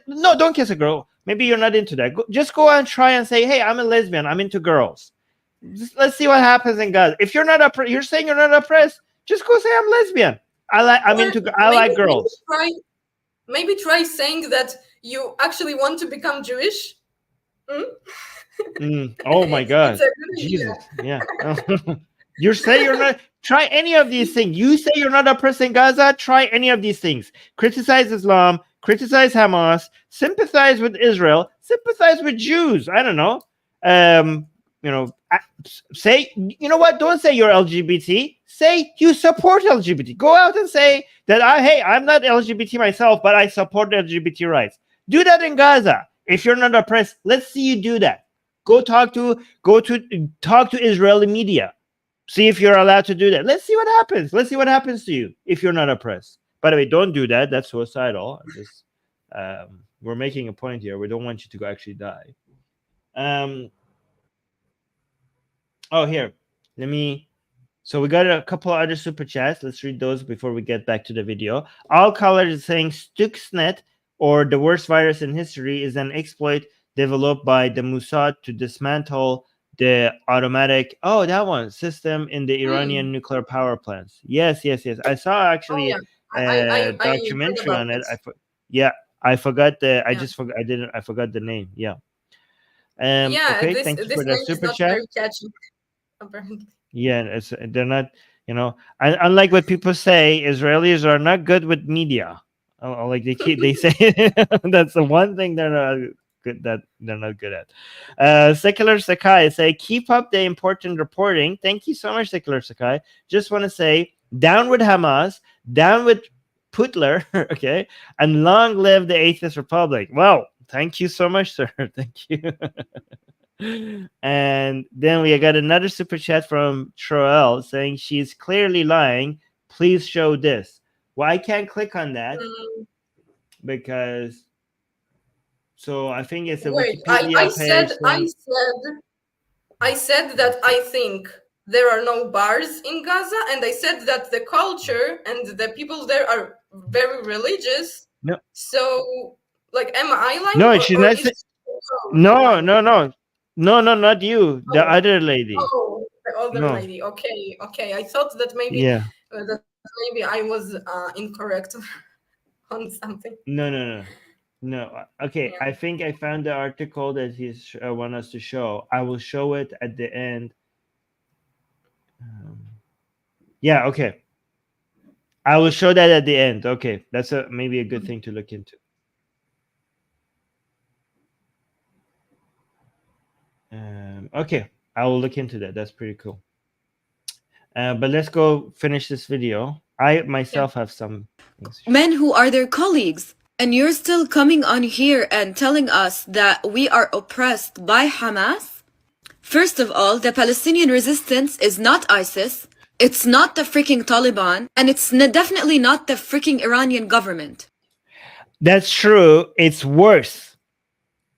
No, don't kiss a girl. Maybe you're not into that. Just go and try and say, hey, I'm a lesbian. I'm into girls. Let's see what happens in Gaza. If you're not you're saying you're not oppressed, just go say I'm lesbian. I like girls.
Maybe try saying that you actually want to become Jewish.
Oh my God. Jesus. Yeah. You say you're not. Try any of these things. You say you're not oppressed in Gaza. Try any of these things. Criticize Islam. Criticize Hamas. Sympathize with Israel. Sympathize with Jews. I don't know. Say, you know what? Don't say you're LGBT. Say you support LGBT. Go out and say that I'm not LGBT myself, but I support LGBT rights. Do that in Gaza. If you're not oppressed, let's see you do that. Go talk to Israeli media. See if you're allowed to do that. Let's see what happens. Let's see what happens to you if you're not oppressed. By the way, don't do that. That's suicidal. We're making a point here. We don't want you to actually die. Here. So we got a couple of other super chats. Let's read those before we get back to the video. All colors is saying Stuxnet, or the worst virus in history, is an exploit developed by the Mossad to dismantle the automatic system in the Iranian nuclear power plants. Yes. I saw actually a documentary on it. I forgot I forgot the name. Yeah. Okay, thanks for the super chat.
Apparently.
Yeah, they're not, unlike what people say, Israelis are not good with media. Like they say that's the one thing they're not good at. Secular Sakai say, keep up the important reporting. Thank you so much, Secular Sakai. Just want to say, down with Hamas, down with Putler, okay, and long live the Atheist Republic. Well, thank you so much, sir. Thank you. And then we got another super chat from Troel saying, she's clearly lying. Please show this. Well, I can't click on that because. So I think it's a Wikipedia page.
I said that I think there are no bars in Gaza, and I said that the culture and the people there are very religious.
No.
So, like, am I lying?
No, she's not. No, no, not you. The
Oh,
other lady.
oh, the other
No.
lady. Okay, okay. I thought that
Yeah.
maybe I was incorrect on something.
No, no, no. No. Okay,
Yeah.
I think I found the article that he's want us to show. I will show it at the end. Yeah, okay. I will show that at the end. Okay, that's maybe a good thing to look into. Okay, I will look into that. That's pretty cool. But let's go finish this video. I myself have some things.
Men who are their colleagues. And you're still coming on here and telling us that we are oppressed by Hamas? First of all, the Palestinian resistance is not ISIS. It's not the freaking Taliban. And it's definitely not the freaking Iranian government.
That's true. It's worse.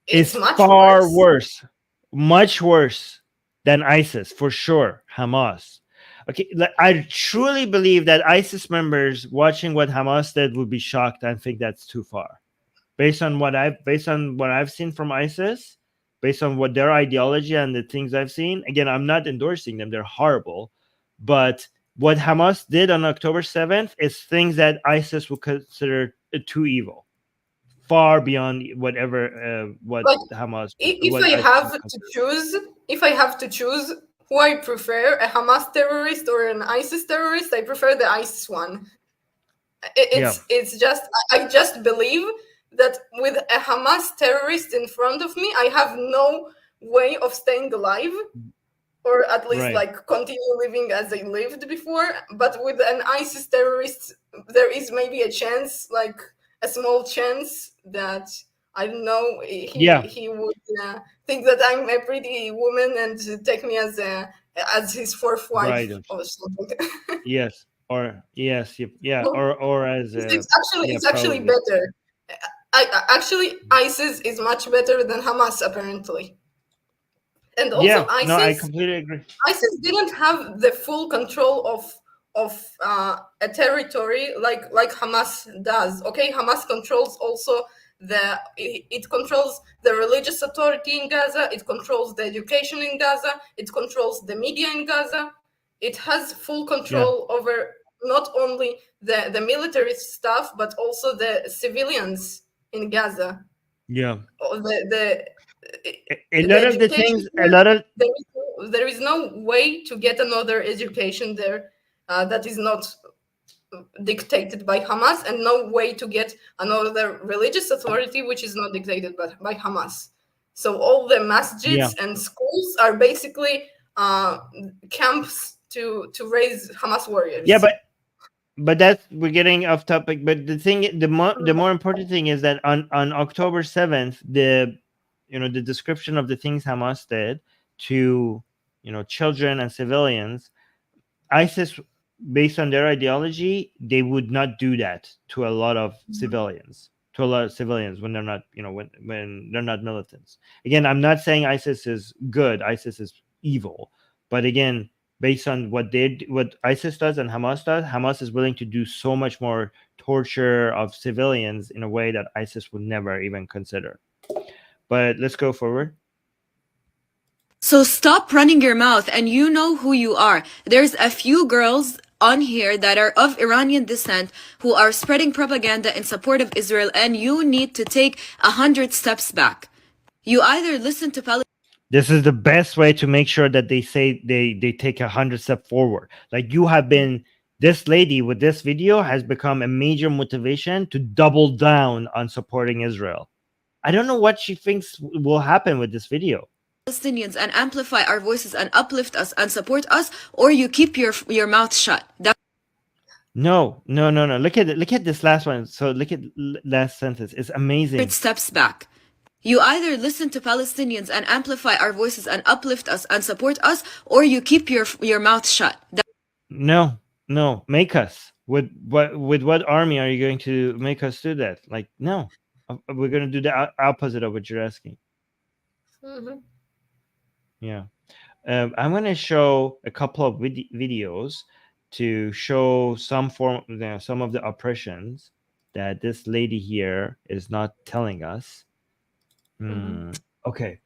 It's
much
far worse. Much worse than ISIS, for sure. Hamas. Okay, I truly believe that ISIS members watching what Hamas did would be shocked and think that's too far. Based on what I've seen from ISIS, based on what their ideology and the things I've seen. Again, I'm not endorsing them; they're horrible. But what Hamas did on October 7th is things that ISIS would consider too evil, far beyond whatever what Hamas.
If
what
I
ISIS
have
would
to
consider.
choose who I prefer, a Hamas terrorist or an ISIS terrorist, I prefer the ISIS one. It's just I just believe that with a Hamas terrorist in front of me, I have no way of staying alive, or at least
Right.
like continue living as I lived before. But with an ISIS terrorist, there is maybe a chance, like a small chance, that I don't know, he would think that I'm a pretty woman and take me as his fourth wife
Right.
or something.
Yes. Or yes. Yeah. Or as
It's actually
probably.
better. Actually, ISIS is much better than Hamas apparently. And also,
No, I completely agree.
ISIS didn't have the full control of a territory like Hamas does. Okay, Hamas controls also it controls the religious authority in Gaza. It controls the education in Gaza. It controls the media in Gaza. It has full control over not only the military stuff but also the civilians in Gaza.
Yeah.
A
lot of the things. A lot of.
There is no way to get another education there that is not dictated by Hamas, and no way to get another religious authority which is not dictated by Hamas. So all the masjids and schools are basically camps to raise Hamas warriors.
Yeah, but that's we're getting off topic. But the more important thing is that on October 7th, the description of the things Hamas did to children and civilians, ISIS, based on their ideology, they would not do that to a lot of civilians. To a lot of civilians when they're not, when they're not militants. Again, I'm not saying ISIS is good. ISIS is evil. But again, based on what ISIS does and Hamas does, Hamas is willing to do so much more torture of civilians in a way that ISIS would never even consider. But let's go forward.
So stop running your mouth, and you know who you are. There's a few girls on here that are of Iranian descent who are spreading propaganda in support of Israel, and you need to take 100 steps back. You either listen to Palestinians.
This is the best way to make sure that they say they take 100 steps forward. Like you have been, this lady with this video has become a major motivation to double down on supporting Israel. I don't know what she thinks will happen with this video.
Palestinians and amplify our voices and uplift us and support us, or you keep your mouth shut.
No. Look at this last one. So look at last sentence. It's amazing.
100 steps back. You either listen to Palestinians and amplify our voices and uplift us and support us, or you keep your mouth shut.
No. Make us. With what army are you going to make us do that? Like, no. We're going to do the opposite of what you're asking.
Mm-hmm.
Yeah. I'm going to show a couple of videos to show some of the oppressions that this lady here is not telling us. Okay.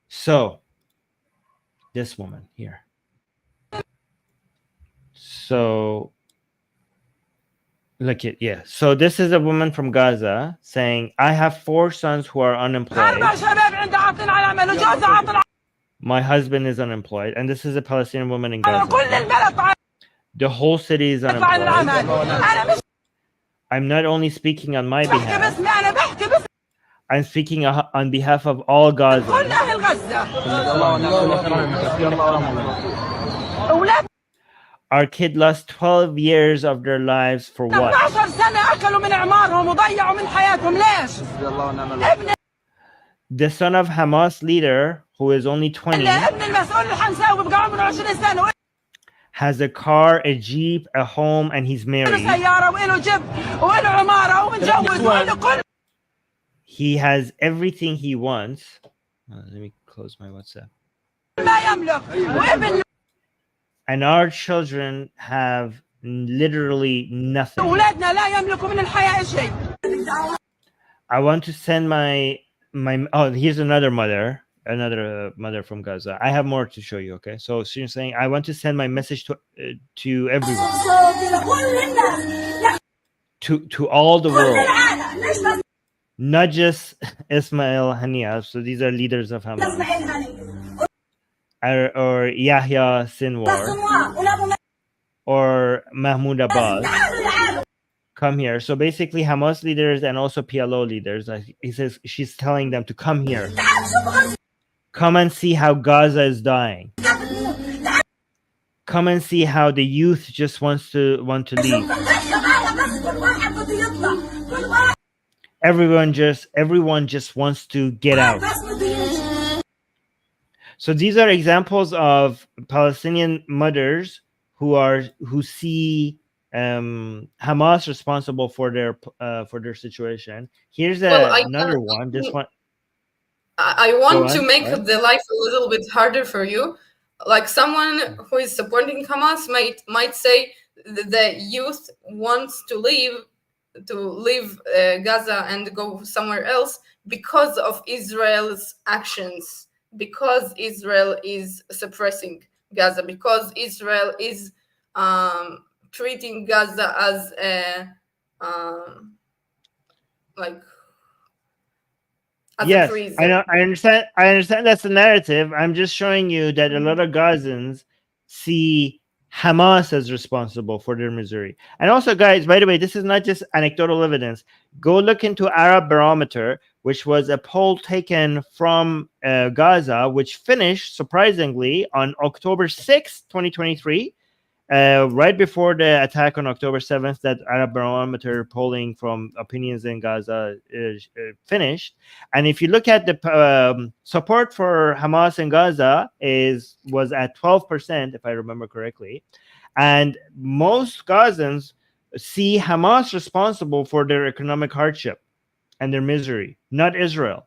So This woman here. So look at, yeah. So this is a woman from Gaza saying, I have 4 sons who are unemployed. My husband is unemployed. And this is a Palestinian woman in Gaza. The whole city is unemployed. I'm not only speaking on my behalf, I'm speaking on behalf of all Gazans. Our kid lost 12 years of their lives for what? The son of Hamas leader, who is only 20, has a car, a Jeep, a home, and he's married. He has everything he wants. Let me close my WhatsApp. And our children have literally nothing. I want to send my oh, here's another mother from Gaza. I have more to show you. Okay, so she's saying, I want to send my message to everyone, to all the world, not just Ismail Haniyeh. So these are leaders of Hamas, or Yahya Sinwar, or Mahmoud Abbas. Come here. So basically, Hamas leaders and also PLO leaders. He says she's telling them to come here. Come and see how Gaza is dying. Come and see how the youth just want to leave. Everyone just wants to get out. So these are examples of Palestinian mothers who see Hamas responsible for their situation. Here's another one. This one.
I want to make the life a little bit harder for you. Like someone who is supporting Hamas might say the youth wants to leave Gaza and go somewhere else because of Israel's actions, because Israel is suppressing Gaza, because Israel is treating Gaza as a
yes,
prison.
I know. I understand that's the narrative. I'm just showing you that a lot of Gazans see Hamas as responsible for their misery. And also, guys, by the way, this is not just anecdotal evidence. Go look into Arab Barometer, which was a poll taken from Gaza, which finished, surprisingly, on October 6th, 2023. Right before the attack on October 7th, that Arab Barometer polling from opinions in Gaza finished. And if you look at the support for Hamas in Gaza was at 12%, if I remember correctly. And most Gazans see Hamas responsible for their economic hardship and their misery, not Israel.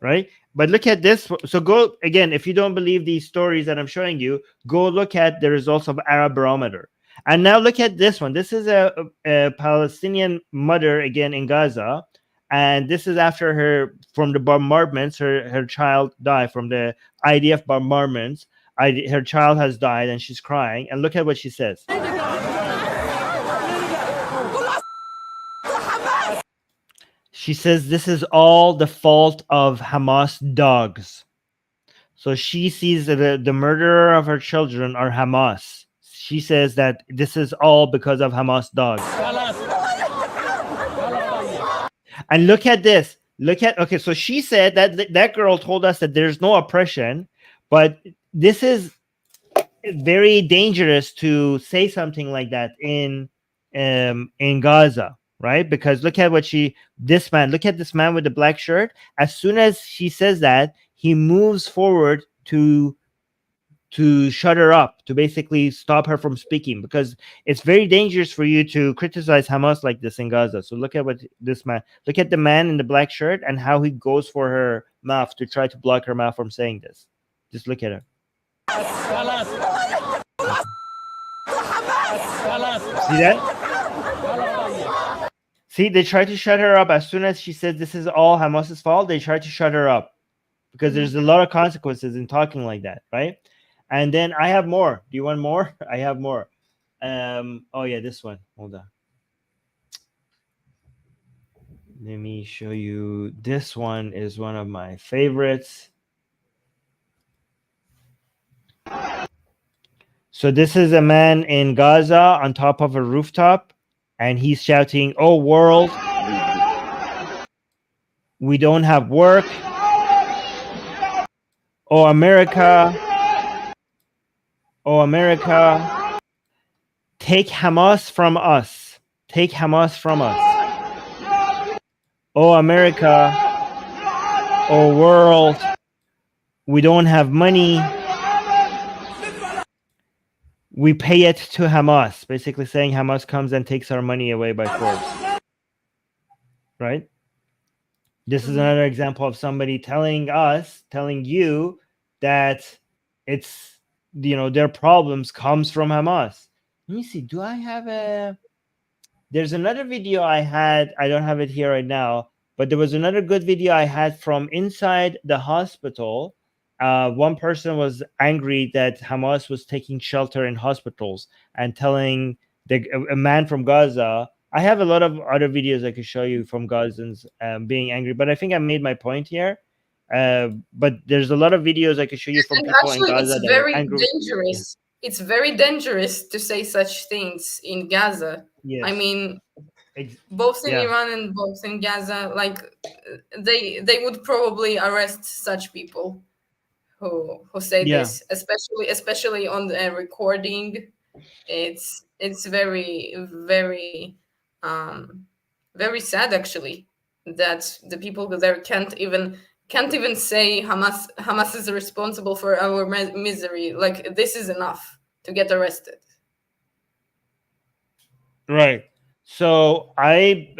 Right? But look at this. So go again, if you don't believe these stories that I'm showing you, go look at the results of Arab Barometer. And now look at this one. This is a Palestinian mother again in Gaza. And this is after from the bombardments, her child died from the IDF bombardments. Her child has died and she's crying. And look at what she says. She says this is all the fault of Hamas dogs. So she sees that the murderer of her children are Hamas. She says that this is all because of Hamas dogs. And look at this. Okay, so she said that girl told us that there's no oppression, but this is very dangerous to say something like that in Gaza. Right? Because look at look at this man with the black shirt. As soon as she says that, he moves forward to shut her up, to basically stop her from speaking, because it's very dangerous for you to criticize Hamas like this in Gaza. So look at look at the man in the black shirt and how he goes for her mouth to try to block her mouth from saying this. Just look at her. See that? See, they try to shut her up. As soon as she says this is all Hamas's fault, they try to shut her up. because there's a lot of consequences in talking like that, right? And then I have more. Do you want more? I have more. Oh yeah, this one. Hold on. Let me show you. This one is one of my favorites. So this is a man in Gaza on top of a rooftop, and he's shouting, "Oh world, we don't have work. Oh America, oh America, take Hamas from us. Take Hamas from us. Oh America, oh world, we don't have money. We pay it to Hamas." Basically saying Hamas comes and takes our money away by force. Right? This is another example of somebody telling you that it's, their problems comes from Hamas. Let me see. Do I have a... There's another video I had. I don't have it here right now, but there was another good video I had from inside the hospital. One person was angry that Hamas was taking shelter in hospitals and telling a man from Gaza. I have a lot of other videos I could show you from Gazans being angry, but I think I made my point here. But there's a lot of videos I could show you from
And
people in
actually,
Gaza
it's
that are
very
angry.
dangerous. It's very dangerous to say such things in Gaza.
Yes.
I mean, both in Iran and both in Gaza, like they would probably arrest such people who say this, especially on the recording. It's very very very sad actually that the people there can't even say Hamas is responsible for our misery. Like, this is enough to get arrested.
Right. So I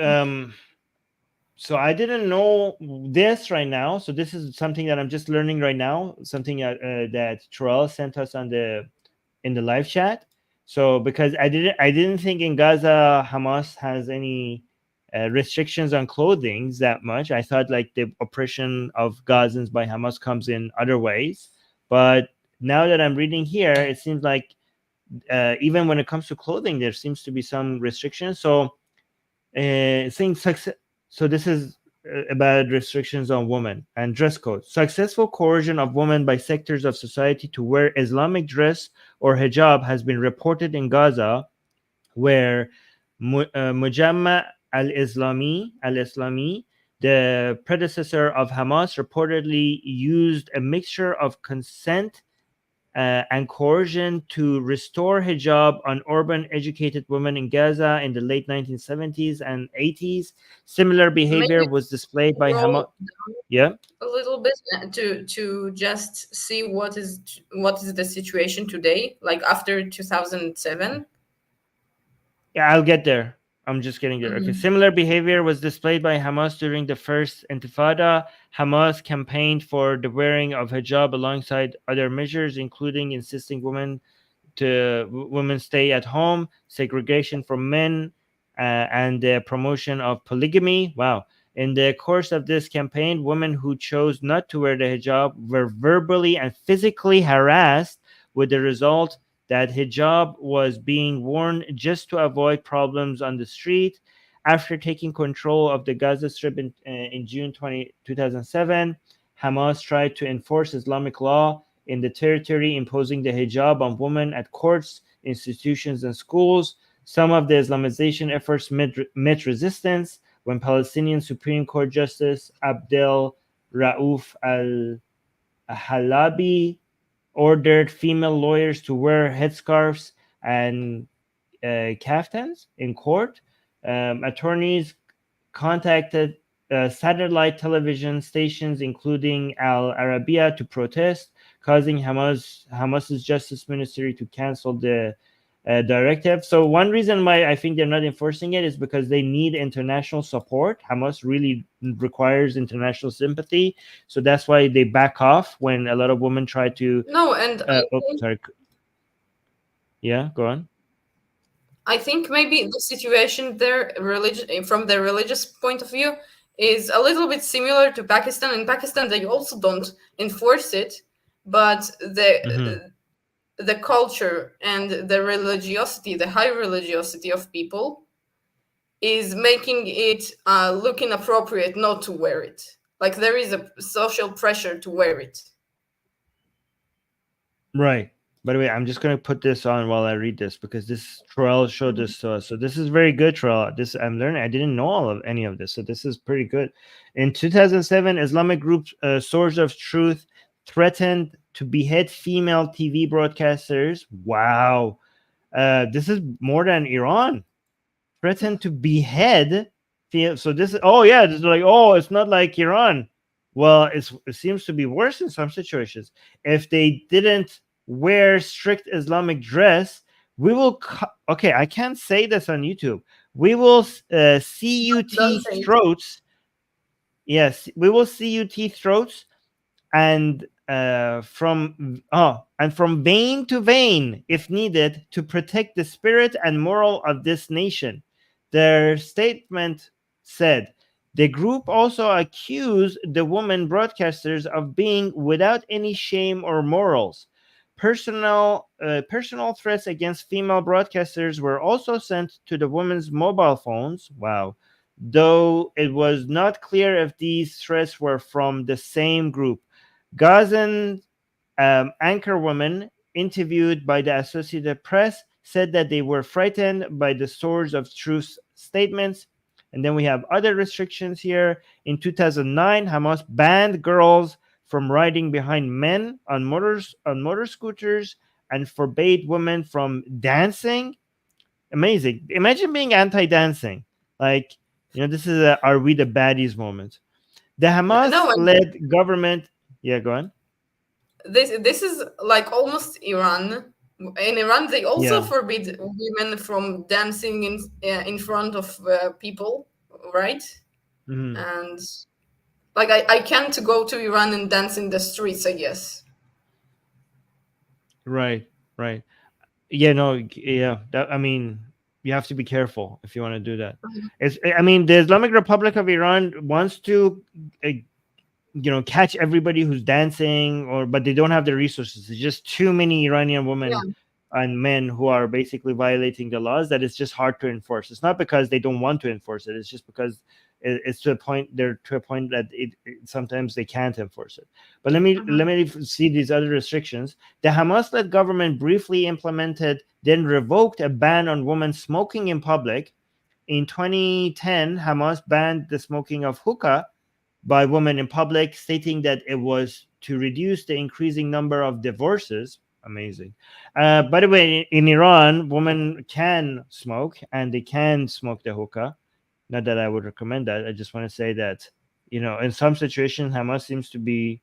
didn't know this right now. So this is something that I'm just learning right now. Something that Terrell sent us in the live chat. So because I didn't think in Gaza Hamas has any restrictions on clothing that much. I thought like the oppression of Gazans by Hamas comes in other ways. But now that I'm reading here, it seems like even when it comes to clothing, there seems to be some restrictions. So so this is about restrictions on women and dress code. Successful coercion of women by sectors of society to wear Islamic dress or hijab has been reported in Gaza, where Mujamma al-Islami, the predecessor of Hamas, reportedly used a mixture of consent and coercion to restore hijab on urban educated women in Gaza in the late 1970s and 80s. Similar behavior
Maybe
was displayed by Hamas. Yeah,
a little bit to just see what is the situation today, like after 2007.
yeah, I'll get there. I'm just getting there. Okay.
Mhm.
Similar behavior was displayed by Hamas during the first Intifada. Hamas campaigned for the wearing of hijab alongside other measures, including insisting women stay at home, segregation from men, and the promotion of polygamy. Wow. In the course of this campaign, women who chose not to wear the hijab were verbally and physically harassed, with the result that hijab was being worn just to avoid problems on the street. After taking control of the Gaza Strip in June 2007, Hamas tried to enforce Islamic law in the territory, imposing the hijab on women at courts, institutions, and schools. Some of the Islamization efforts met resistance when Palestinian Supreme Court Justice Abdel Rauf al-Halabi ordered female lawyers to wear headscarves and kaftans in court. Attorneys contacted satellite television stations, including Al Arabiya, to protest, causing Hamas's justice ministry to cancel the directive. So one reason why I think they're not enforcing it is because they need international support. Hamas really requires international sympathy, so that's why they back off when a lot of women try to.
No, and
Sorry. Yeah, go on.
I think maybe the situation there, from the religious point of view, is a little bit similar to Pakistan. In Pakistan, they also don't enforce it, but the culture and the religiosity, the high religiosity of people, is making it look inappropriate not to wear it. Like there is a social pressure to wear it.
Right. By the way, I'm just going to put this on while I read this because this Terrell showed this to us. So this is very good, Terrell. This I'm learning. I didn't know all of any of this, so this is pretty good. In 2007, Islamic group Source of Truth threatened to behead female TV broadcasters. Wow, this is more than Iran. Threatened to behead. So this is this is like it's not like Iran. Well, it seems to be worse in some situations. If they didn't wear strict Islamic dress, we will. Okay, I can't say this on YouTube. We will
Don't
CUT
say it.
throats. Yes, we will CUT throats, and from vein to vein, if needed, to protect the spirit and moral of this nation. Their statement said. The group also accused the women broadcasters of being without any shame or morals. Personal threats against female broadcasters were also sent to the women's mobile phones. Wow. Though it was not clear if these threats were from the same group. Gazan anchor woman interviewed by the Associated Press said that they were frightened by the Source of Truth statements. And then we have other restrictions here. In 2009, Hamas banned girls from riding behind men on motor scooters and forbade women from dancing. Amazing. Imagine being anti-dancing. Like, this is a "Are we the baddies" moment. The
No,
Hamas-led government. Yeah, go on.
this is like almost Iran. In Iran, they also
Yeah.
forbid women from dancing in front of people, right?
Mhm.
And like I can't go to Iran and dance in the streets, I guess.
Right. Yeah, no, yeah. I mean, you have to be careful if you want to do that. I mean, the Islamic Republic of Iran wants to, catch everybody who's dancing, but they don't have the resources. There's just too many Iranian women
Yeah.
and men who are basically violating the laws that it's just hard to enforce. It's not because they don't want to enforce it. It's just because it's to a point. They're to a point that sometimes they can't enforce it. But let me see these other restrictions. The Hamas-led government briefly implemented, then revoked a ban on women smoking in public. In 2010, Hamas banned the smoking of hookah by women in public, stating that it was to reduce the increasing number of divorces. Amazing. By the way, in Iran, women can smoke and they can smoke the hookah. Not that I would recommend that. I just want to say that, in some situations, Hamas seems to be,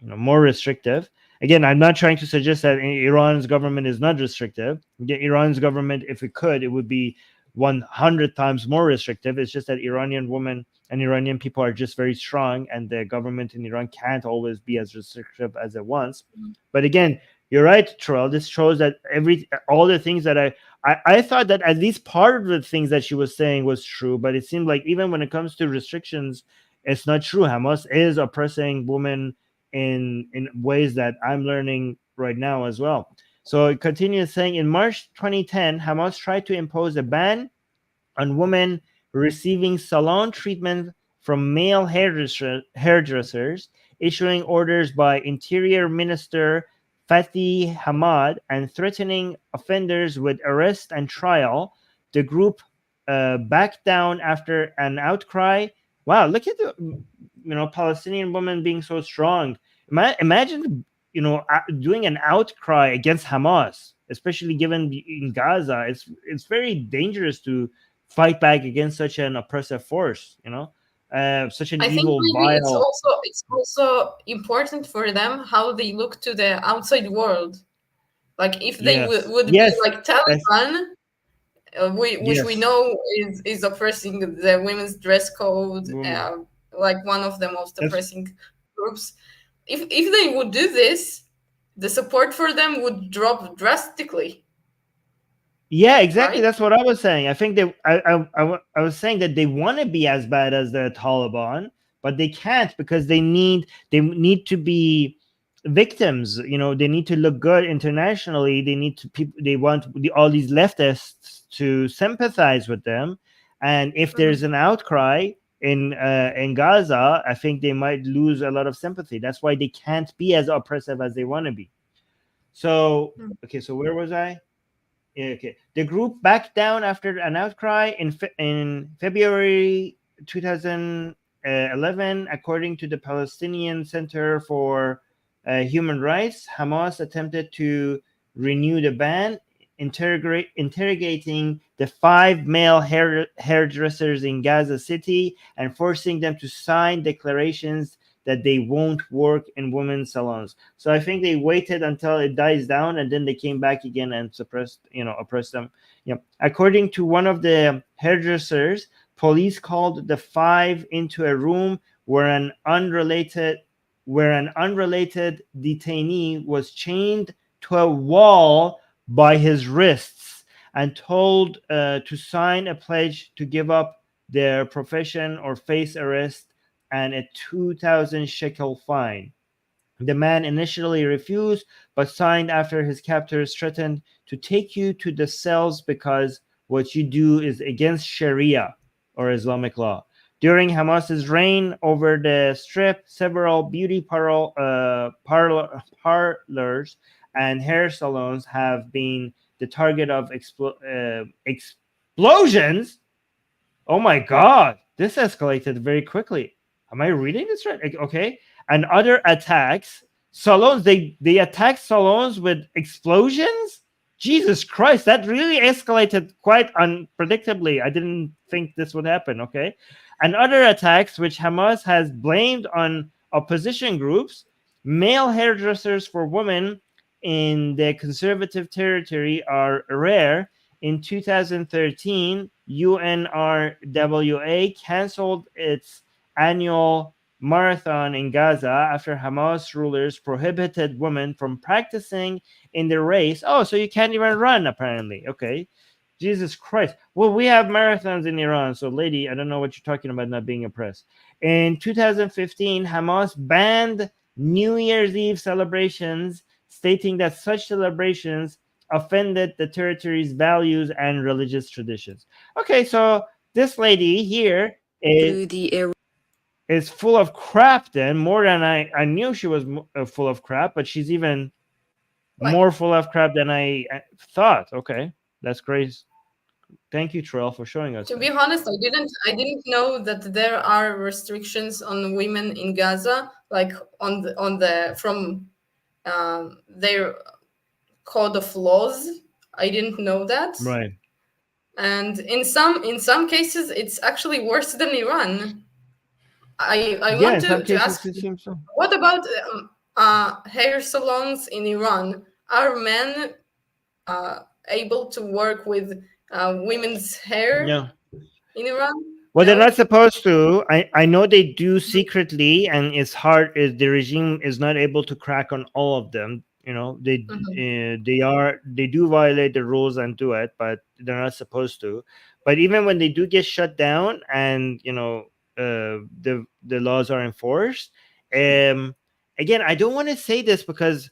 more restrictive. Again, I'm not trying to suggest that Iran's government is not restrictive. Iran's government, if it could, it would be 100 times more restrictive. It's just that Iranian women and Iranian people are just very strong, and the government in Iran can't always be as restrictive as it wants. But again, you're right, Terrell. This shows that all the things that I thought that at least part of the things that she was saying was true, but it seemed like even when it comes to restrictions, it's not true. Hamas is oppressing women in ways that I'm learning right now as well. So it continues saying, in March 2010, Hamas tried to impose a ban on women receiving salon treatment from male hairdressers, issuing orders by Interior Minister Fatih Hamad and threatening offenders with arrest and trial. The group backed down after an outcry. Wow, look at the Palestinian women being so strong. Imagine doing an outcry against Hamas, especially given in Gaza. It's very dangerous to fight back against such an oppressive force. Such an
I think
evil,
maybe
vile.
it's also important for them how they look to the outside world. Like if they
Yes,
would be
yes,
like
yes,
Taliban, which we
yes.
know is oppressing the women's dress code,
Mm,
like one of the most
that's
oppressing groups. If they would do this, the support for them would drop drastically.
Yeah, exactly.
right?
That's what I was saying. I think they. I was saying that they want to be as bad as the Taliban, but they can't because they need to be victims. You know, they need to look good internationally. They need to people. They want all these leftists to sympathize with them, and if there's an outcry in Gaza, I think they might lose a lot of sympathy. That's why they can't be as oppressive as they want to be. So okay, so where was I? Yeah, okay. The group backed down after an outcry in February 2011, according to the Palestinian Center for Human Rights. Hamas attempted to renew the ban, interrogating the 5 male hairdressers in Gaza City and forcing them to sign declarations that they won't work in women's salons. So I think they waited until it dies down and then they came back again and oppressed them. Yeah. According to one of the hairdressers, police called the 5 into a room where an unrelated detainee was chained to a wall by his wrists and told to sign a pledge to give up their profession or face arrest and a 2,000 shekel fine. The man initially refused, but signed after his captors threatened to take you to the cells because what you do is against Sharia or Islamic law. During Hamas's reign over the strip, several beauty parlors and hair salons have been the target of explosions. Oh my God, this escalated very quickly. Am I reading this right? Okay. And other attacks, salons, they attacked salons with explosions? Jesus Christ, that really escalated quite unpredictably. I didn't think this would happen, okay? And other attacks, which Hamas has blamed on opposition groups, male hairdressers for women in the conservative territory are rare. In 2013, UNRWA canceled its annual marathon in Gaza after Hamas rulers prohibited women from practicing in the race. Oh, so you can't even run, apparently. Okay. Jesus Christ. Well, we have marathons in Iran. So, lady, I don't know what you're talking about not being oppressed. In 2015, Hamas banned New Year's Eve celebrations, stating that such celebrations offended the territory's values and religious traditions. Okay, so this lady here is full of crap then, more than I knew she was full of crap, but she's even more full of crap than I thought. Okay, that's great. Thank you, Trell, for showing us.
To be honest, I didn't know that there are restrictions on women in Gaza, like on the from their code of laws. I didn't know that.
Right.
And in some cases, it's actually worse than Iran. I want to ask,
so.
What about hair salons in Iran? Are men able to work with women's hair in Iran?
Well, they're not supposed to. I know they do secretly, and it's hard. The regime is not able to crack on all of them. You know, they do violate the rules and do it, but they're not supposed to. But even when they do get shut down, and the laws are enforced, again, I don't want to say this because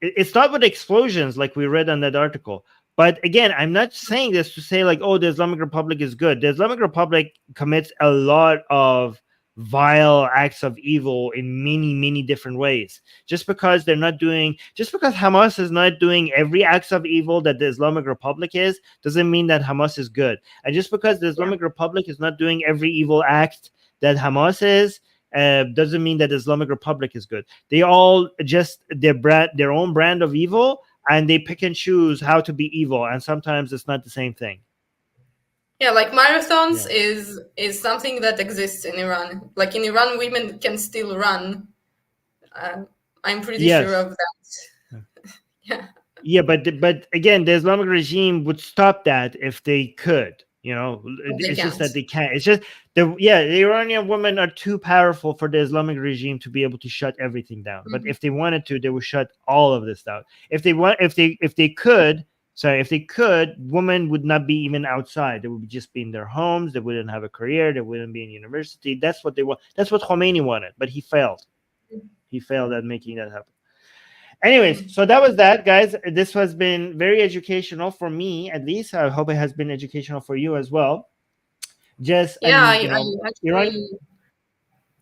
it's not with explosions like we read on that article. But again, I'm not saying this to say like, oh, the Islamic Republic is good. The Islamic Republic commits a lot of vile acts of evil in many, many different ways. Just because Hamas is not doing every act of evil that the Islamic Republic is, doesn't mean that Hamas is good. And just because the Islamic Republic is not doing every evil act that Hamas is, doesn't mean that the Islamic Republic is good. They all just their own brand of evil, and they pick and choose how to be evil, and sometimes it's not the same thing.
Yeah, like marathons is something that exists in Iran. Like in Iran, women can still run. I'm pretty sure of that.
Yeah, but again, the Islamic regime would stop that if they could. It's just that they can't. It's just the Iranian women are too powerful for the Islamic regime to be able to shut everything down. But if they wanted to, they would shut all of this down. If they could, So if they could, women would not be even outside. They would just be in their homes. They wouldn't have a career. They wouldn't be in university. That's what they want. That's what Khomeini wanted, but he failed. He failed at making that happen. Anyways, so that was that, guys. This has been very educational for me, at least. I hope it has been educational for you as well. Just
Yeah,
and, you know,
I actually,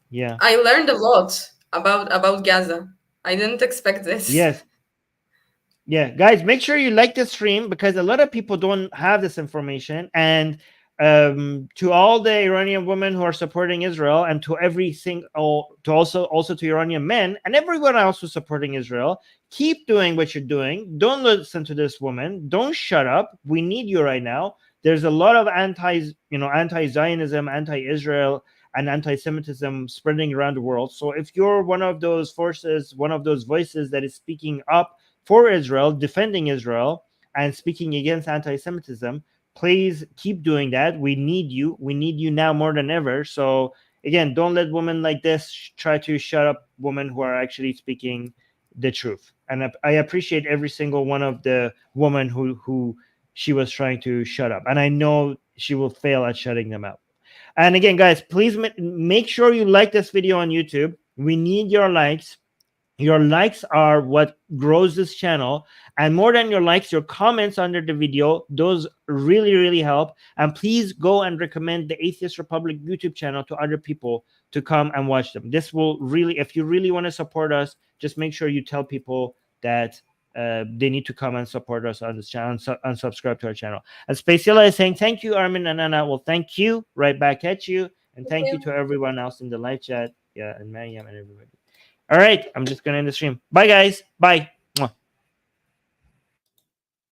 yeah.
I learned a lot about Gaza. I didn't expect this.
Yes. Yeah, guys, make sure you like the stream because a lot of people don't have this information. And to all the Iranian women who are supporting Israel, and to every single, to also to Iranian men and everyone else who's supporting Israel, keep doing what you're doing. Don't listen to this woman. Don't shut up. We need you right now. There's a lot of anti-Zionism, anti-Israel, and anti-Semitism spreading around the world. So if you're one of those forces, one of those voices that is speaking up for Israel, defending Israel, and speaking against anti-Semitism, please keep doing that. We need you. We need you now more than ever. So again, don't let women like this try to shut up women who are actually speaking the truth. And I appreciate every single one of the women who she was trying to shut up. And I know she will fail at shutting them up. And again, guys, please make sure you like this video on YouTube. We need your likes. Your likes are what grows this channel, and more than your likes, your comments under the video, those really, really help. And please go and recommend the Atheist Republic YouTube channel to other people to come and watch them. This will really, if you really want to support us, just make sure you tell people that they need to come and support us on this channel and subscribe to our channel. And Spacilla is saying, thank you, Armin and Anna. Well, thank you, right back at you. And thank you to everyone else in the live chat. Yeah, and Mariam and everybody. All right, I'm just going to end the stream. Bye, guys. Bye.